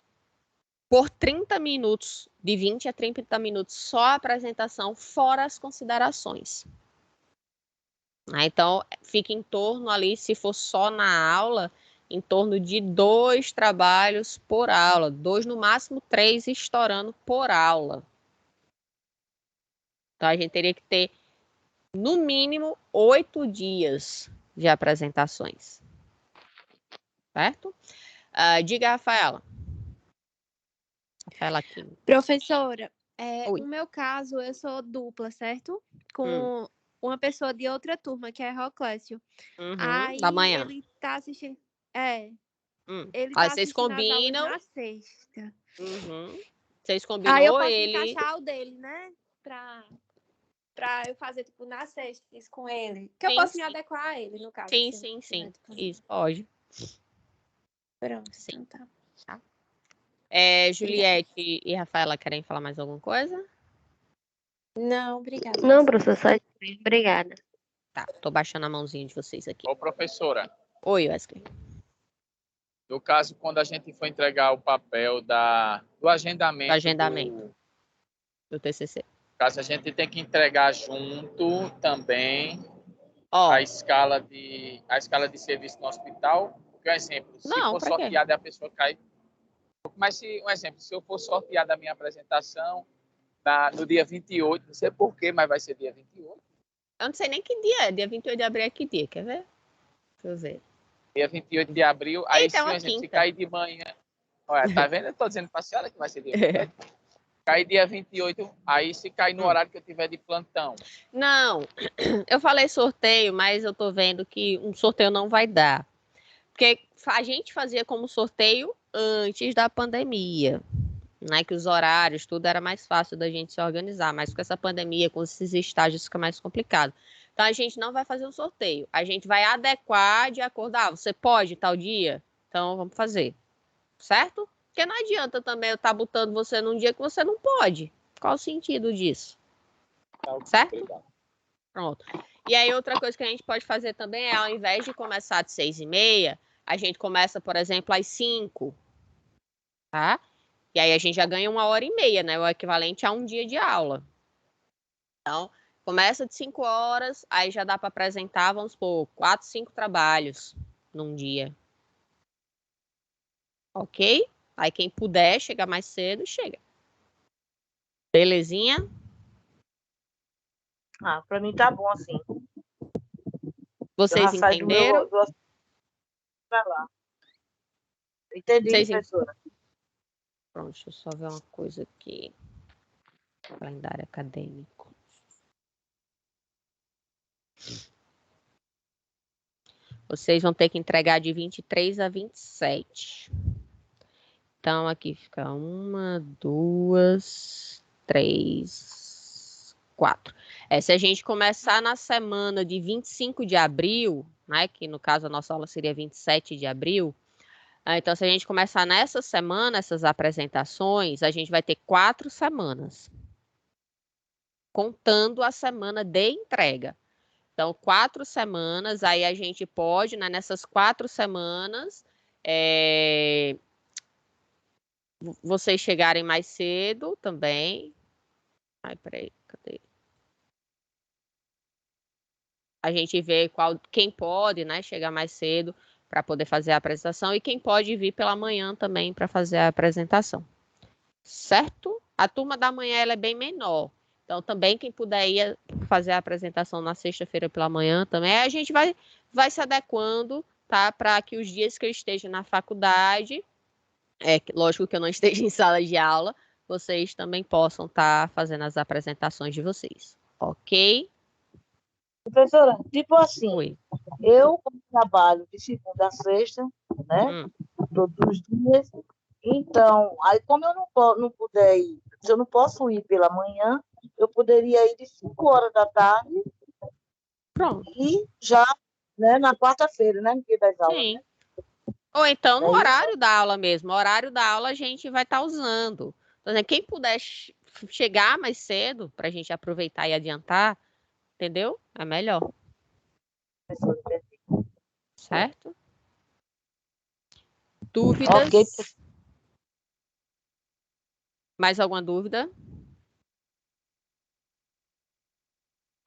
por 30 minutos, de 20 a 30 minutos, só a apresentação, fora as considerações. Então, fica em torno ali, se for só na aula, em torno de 2 trabalhos por aula. 2, no máximo 3, estourando por aula. Então, a gente teria que ter, no mínimo, 8 dias de apresentações. Certo? Diga, Rafaela. Rafaela aqui. Professora, Oi. no meu caso, eu sou dupla, certo? Com uma pessoa de outra turma, que é Roclécio. Aí da manhã. ele tá assistindo. Ele Aí tá vocês assistindo as aulas combinam. na sexta. Vocês combinam Aí eu posso ele. encaixar o dele, né? Pra eu fazer, tipo, na sexta, isso com ele. Que eu posso me adequar a ele, no caso. Sim. Isso, pode. Pronto, sim. Então tá. Juliette e Rafaela querem falar mais alguma coisa? Não, obrigada. Não, professor, só isso. Obrigada. Tá, tô baixando a mãozinha de vocês aqui. Ô, professora. Oi, Wesley. No caso, quando a gente for entregar o papel do agendamento, do TCC. No caso, a gente tem que entregar junto também a escala de serviço no hospital. Porque, um exemplo, se for sorteada, a pessoa cai. Mas, um exemplo, se eu for sorteada a minha apresentação no dia 28, não sei porquê, mas vai ser dia 28. Eu não sei nem que dia é. Dia 28 de abril é que dia? Quer ver? Deixa eu ver. Dia 28 de abril. Aí, se cair de manhã... Olha, tá vendo? Eu tô dizendo pra senhora que vai ser dia 28. Cair dia 28, aí se cair no horário que eu tiver de plantão. Não, eu falei sorteio, mas eu tô vendo que um sorteio não vai dar. Porque a gente fazia como sorteio antes da pandemia, né? Que os horários, tudo era mais fácil da gente se organizar, mas com essa pandemia, com esses estágios, fica mais complicado. Então, a gente não vai fazer um sorteio. A gente vai adequar de acordo. Você pode tal dia? Então, vamos fazer. Certo? Porque não adianta também eu estar botando você num dia que você não pode. Qual o sentido disso? Certo? Pronto. E aí, outra coisa que a gente pode fazer também é, ao invés de começar às 6h30, a gente começa, por exemplo, às 5. Tá? E aí a gente já ganha 1h30, né? O equivalente a um dia de aula. Então, começa de 5 horas, aí já dá para apresentar, vamos supor, 4, 5 trabalhos num dia. Ok? Aí quem puder chegar mais cedo, chega. Belezinha? Pra mim tá bom assim. Vocês entenderam? Pra lá. Entendi, professora. Pronto, deixa eu só ver uma coisa aqui. Calendário acadêmico. Vocês vão ter que entregar de 23 a 27. Então, aqui fica 1, 2, 3, 4. Se a gente começar na semana de 25 de abril, né, que no caso a nossa aula seria 27 de abril, então se a gente começar nessa semana, essas apresentações, a gente vai ter 4 semanas, contando a semana de entrega. Então, 4 semanas, aí a gente pode, né, nessas 4 semanas, vocês chegarem mais cedo também. Ai, peraí, cadê? A gente vê quem pode, né, chegar mais cedo para poder fazer a apresentação e quem pode vir pela manhã também para fazer a apresentação. Certo? A turma da manhã ela é bem menor. Então, também quem puder ir fazer a apresentação na sexta-feira pela manhã também, a gente vai se adequando, tá? Para que os dias que eu esteja na faculdade, lógico que eu não esteja em sala de aula, vocês também possam estar fazendo as apresentações de vocês. Ok? Professora, tipo assim, eu trabalho de segunda a sexta, né? Todos os dias. Então, aí como eu não puder ir, se eu não posso ir pela manhã, eu poderia ir de 5 horas da tarde. Pronto. E já, né, na quarta-feira, né? No dia das aulas. Sim. Ou então no horário da aula mesmo. O horário da aula a gente vai estar usando. Então, quem puder chegar mais cedo para a gente aproveitar e adiantar, entendeu? É melhor. Certo? Dúvidas? Okay. Mais alguma dúvida?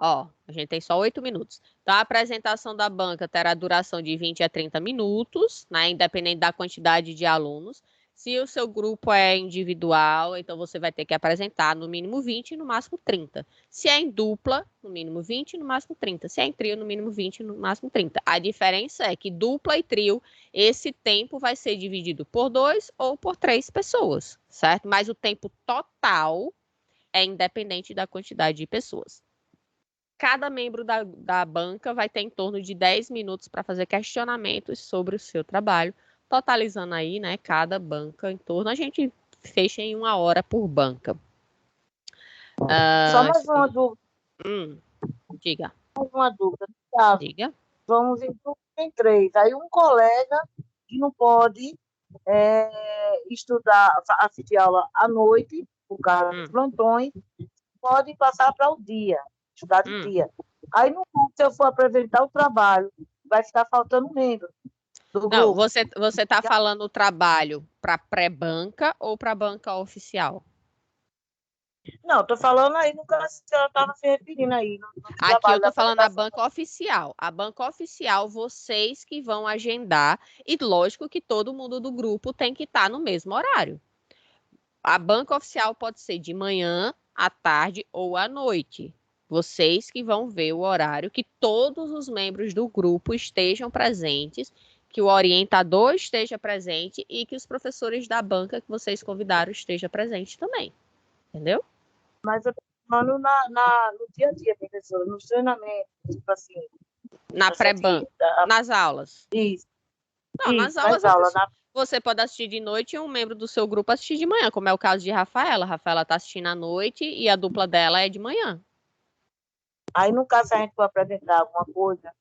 Ó, a gente tem só 8 minutos. Então, a apresentação da banca terá duração de 20 a 30 minutos, né? Independente da quantidade de alunos. Se o seu grupo é individual, então você vai ter que apresentar no mínimo 20 e no máximo 30. Se é em dupla, no mínimo 20 e no máximo 30. Se é em trio, no mínimo 20 e no máximo 30. A diferença é que dupla e trio, esse tempo vai ser dividido por 2 ou por 3 pessoas, certo? Mas o tempo total é independente da quantidade de pessoas. Cada membro da banca vai ter em torno de 10 minutos para fazer questionamentos sobre o seu trabalho, totalizando aí, né, cada banca em torno, a gente fecha em 1 hora por banca. Só mais uma dúvida. Diga. Mais uma dúvida. Diga. Vamos em 3. Aí um colega que não pode estudar, assistir aula à noite, por causa dos plantões, pode passar para o dia, estudar de dia. Aí, se eu for apresentar o trabalho, vai ficar faltando membro do grupo. Não, você está falando o trabalho para pré-banca ou para banca oficial? Não, estou falando aí no caso que ela estava se referindo aí. Aqui eu estou falando a banca oficial. A banca oficial, vocês que vão agendar, e lógico que todo mundo do grupo tem que estar no mesmo horário. A banca oficial pode ser de manhã, à tarde ou à noite. Vocês que vão ver o horário, que todos os membros do grupo estejam presentes, que o orientador esteja presente e que os professores da banca que vocês convidaram estejam presentes também. Entendeu? Mas eu estou falando no dia a dia, professora, nos treinamentos, tipo assim. Na pré-banca, nas aulas. Isso. Não, nas aulas você pode assistir de noite e um membro do seu grupo assistir de manhã, como é o caso de Rafaela. Rafaela está assistindo à noite e a dupla dela é de manhã. Aí, no caso, a gente for apresentar alguma coisa,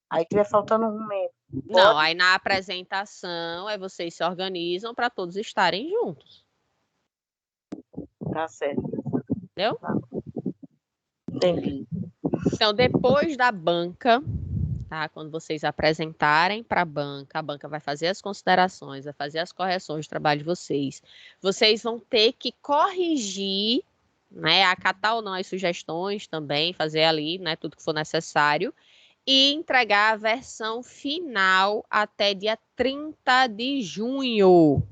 aí estiver faltando um membro. Não, aí na apresentação, vocês se organizam para todos estarem juntos. Tá certo. Entendeu? Entendi. Então, depois da banca, tá? Quando vocês apresentarem para a banca vai fazer as considerações, vai fazer as correções do trabalho de vocês. Vocês vão ter que corrigir, né? Acatar ou não as sugestões também, fazer ali, né? Tudo que for necessário. E entregar a versão final até dia 30 de junho.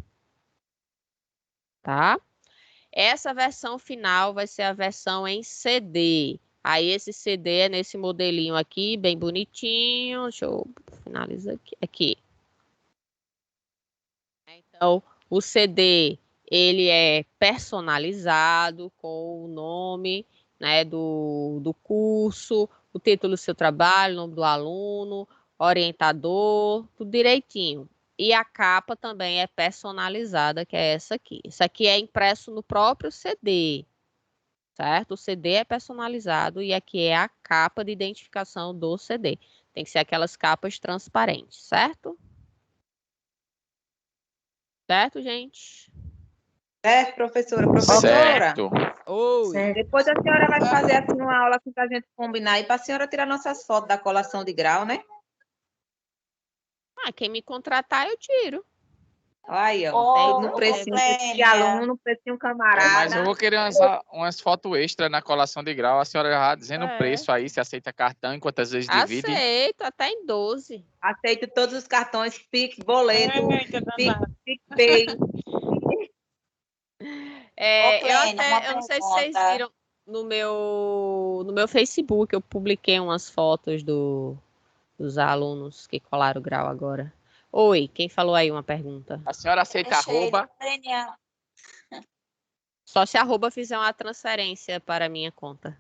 Tá? Essa versão final vai ser a versão em CD. Aí esse CD é nesse modelinho aqui, bem bonitinho. Deixa eu finalizar aqui. Então, o CD, ele é personalizado com o nome, né, do curso, o título do seu trabalho, o nome do aluno, orientador, tudo direitinho. E a capa também é personalizada, que é essa aqui. Isso aqui é impresso no próprio CD, certo? O CD é personalizado e aqui é a capa de identificação do CD. Tem que ser aquelas capas transparentes, certo? Certo, gente? Certo, professora. Professora, Certo. Oi. depois a senhora vai fazer assim uma aula para a gente combinar e para a senhora tirar nossas fotos da colação de grau, né? Ah, quem me contratar, eu tiro. Aí, ó. Ô, No precinho de Clênia. aluno, no precinho É, camarada. mas eu vou querer umas fotos extras na colação de grau. A senhora já dizendo o preço aí, se aceita cartão e quantas vezes divide. Aceito, até em 12. Aceito todos os cartões, Pix, boleto, Eita, danada. PicPay. Ô, Clênia, Eu uma não sei se vocês pergunta. viram no meu Facebook, eu publiquei umas fotos dos alunos que colaram o grau agora. Oi, quem falou aí uma pergunta? A senhora aceita arroba? Clênia, Só se a arroba fizer uma transferência para a minha conta.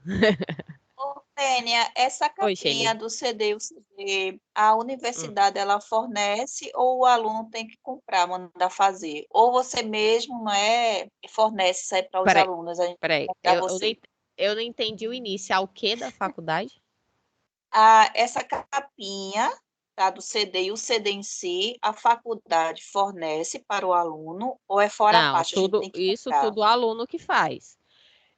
ô, Clênia, essa Oi, capinha Sheila. do CD, o CD, a universidade ela fornece ou o aluno tem que comprar, mandar fazer? Ou você mesmo, não é, fornece isso aí para os alunos? A gente Peraí. para você. Eu não entendi o início. Ao que da faculdade? Essa capinha, tá, do CD e o CD em si, a faculdade fornece para o aluno ou é fora a Não, parte, a gente tem que isso comprar? tudo o aluno que faz.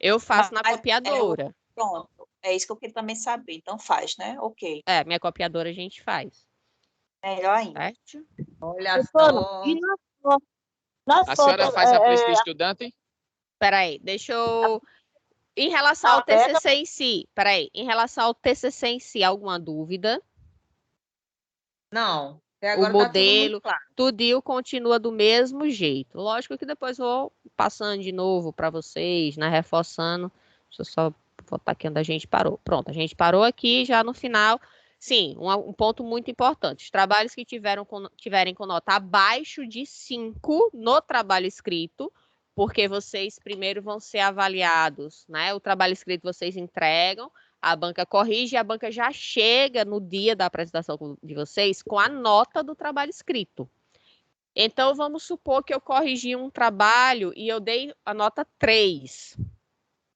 Eu faço na copiadora. Pronto, é isso que eu queria também saber. Então faz, né? Ok. Minha copiadora a gente faz. Melhor ainda. Certo? Olha Professora, só. e nas A senhora fotos, faz a preço de estudante? Peraí, deixa eu... Em relação ao TCC em si, peraí, em relação ao TCC em si, alguma dúvida? Não, até O agora tá tudo muito modelo, claro. tudinho continua do mesmo jeito. Lógico que depois vou passando de novo para vocês, né, reforçando. Deixa eu só botar aqui onde a gente parou. Pronto, a gente parou aqui já no final. Sim, um ponto muito importante. Os trabalhos que tiverem com nota abaixo de 5 no trabalho escrito, porque vocês primeiro vão ser avaliados, né? O trabalho escrito vocês entregam, a banca corrige e a banca já chega no dia da apresentação de vocês com a nota do trabalho escrito. Então, vamos supor que eu corrigi um trabalho e eu dei a nota 3.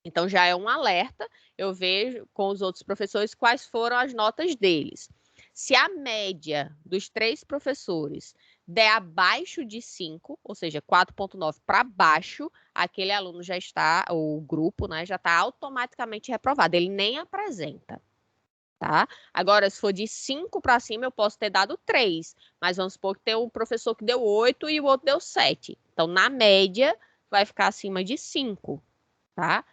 Então, já é um alerta. Eu vejo com os outros professores quais foram as notas deles. Se a média dos 3 professores der abaixo de 5, ou seja, 4,9 para baixo, aquele aluno já está, o grupo, né, já está automaticamente reprovado. Ele nem apresenta. Tá? Agora, se for de 5 para cima, eu posso ter dado 3. Mas vamos supor que tem um professor que deu 8 e o outro deu 7. Então, na média, vai ficar acima de 5. Tá?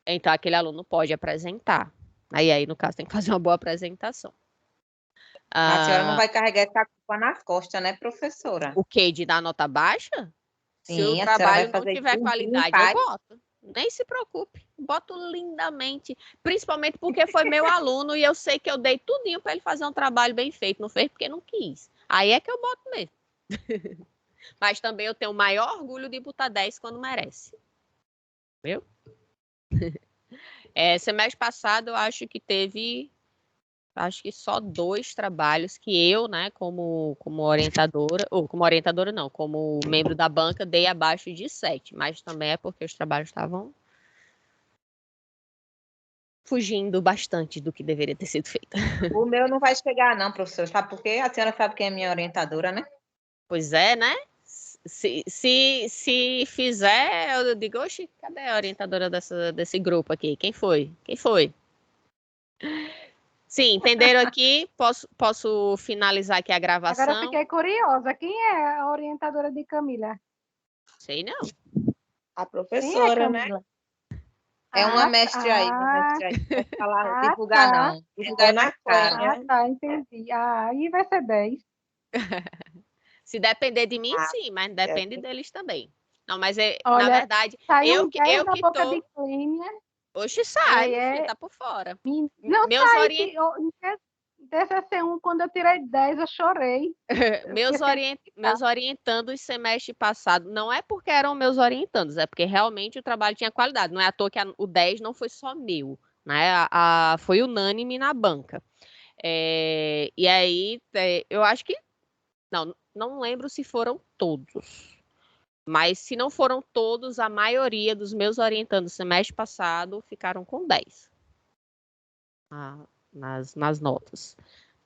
Então, aquele aluno pode apresentar. Aí, no caso, tem que fazer uma boa apresentação. A senhora não vai carregar essa culpa nas costas, né, professora? O quê? De dar nota baixa? Sim, Se o a senhora trabalho vai não fazer tiver tudo em qualidade, eu paz. boto. Nem se preocupe. Boto lindamente. Principalmente porque foi meu aluno e eu sei que eu dei tudinho para ele fazer um trabalho bem feito. Não fez porque não quis. Aí é que eu boto mesmo. Mas também eu tenho o maior orgulho de botar 10 quando merece. Viu? Semestre passado eu acho que teve... Acho que só 2 trabalhos que eu, né, como orientadora, ou como orientadora não, como membro da banca, dei abaixo de 7, mas também é porque os trabalhos estavam fugindo bastante do que deveria ter sido feito. O meu não vai chegar, não, professor. Sabe por quê? A senhora sabe quem é minha orientadora, né? Pois é, né? Se fizer, eu digo, oxe, cadê a orientadora desse grupo aqui? Quem foi? Quem foi? Sim, entenderam aqui? Posso finalizar aqui a gravação? Agora eu fiquei curiosa. Quem é a orientadora de Camila? Sei não. A professora, né? É uma mestre aí, Não vou falar, divulgar não. Divulgar na cara. Tá, entendi. Aí vai ser 10. Se depender de mim, sim, mas depende deles também. Não, mas Olha, na verdade, eu que boca tô... de Clênia. Oxe, sai, filho, tá por fora. Não Meus sai, em TCC1, quando eu tirei 10, eu chorei. Meus orientandos semestre passado, não é porque eram meus orientandos, é porque realmente o trabalho tinha qualidade. Não é à toa que o 10 não foi só meu, né? Foi unânime na banca. E aí, eu acho que... Não lembro se foram todos. Mas se não foram todos, a maioria dos meus orientandos do semestre passado ficaram com 10 nas notas.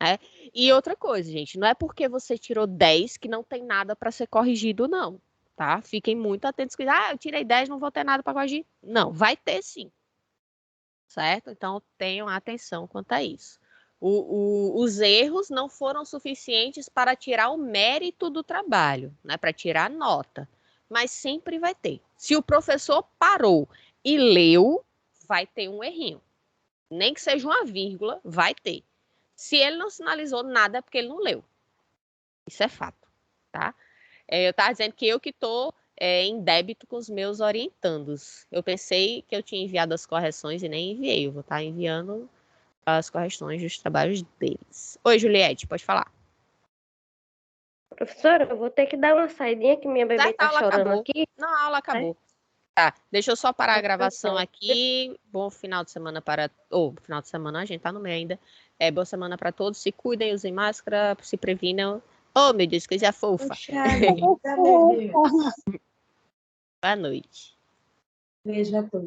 Né? E outra coisa, gente, não é porque você tirou 10 que não tem nada para ser corrigido, não. Tá? Fiquem muito atentos. Eu tirei 10, não vou ter nada para corrigir. Não, vai ter sim. Certo? Então, tenham atenção quanto a isso. Os erros não foram suficientes para tirar o mérito do trabalho, né? Para tirar a nota. Mas sempre vai ter. Se o professor parou e leu, vai ter um errinho. Nem que seja uma vírgula, vai ter. Se ele não sinalizou nada, é porque ele não leu. Isso é fato, tá? Eu estava dizendo que eu que estou em débito com os meus orientandos. Eu pensei que eu tinha enviado as correções e nem enviei. Eu vou estar enviando as correções dos trabalhos deles. Oi, Juliette, pode falar. Professora, eu vou ter que dar uma saidinha que minha bebê tá chorando acabou. aqui. Não, a aula acabou. Tá, deixa eu só parar a gravação aqui. Bom final de semana para... final de semana, a gente tá no meio ainda. Boa semana para todos. Se cuidem, usem máscara, se previnam. Oh, meu Deus, coisa fofa. Boa noite. Beijo a todos.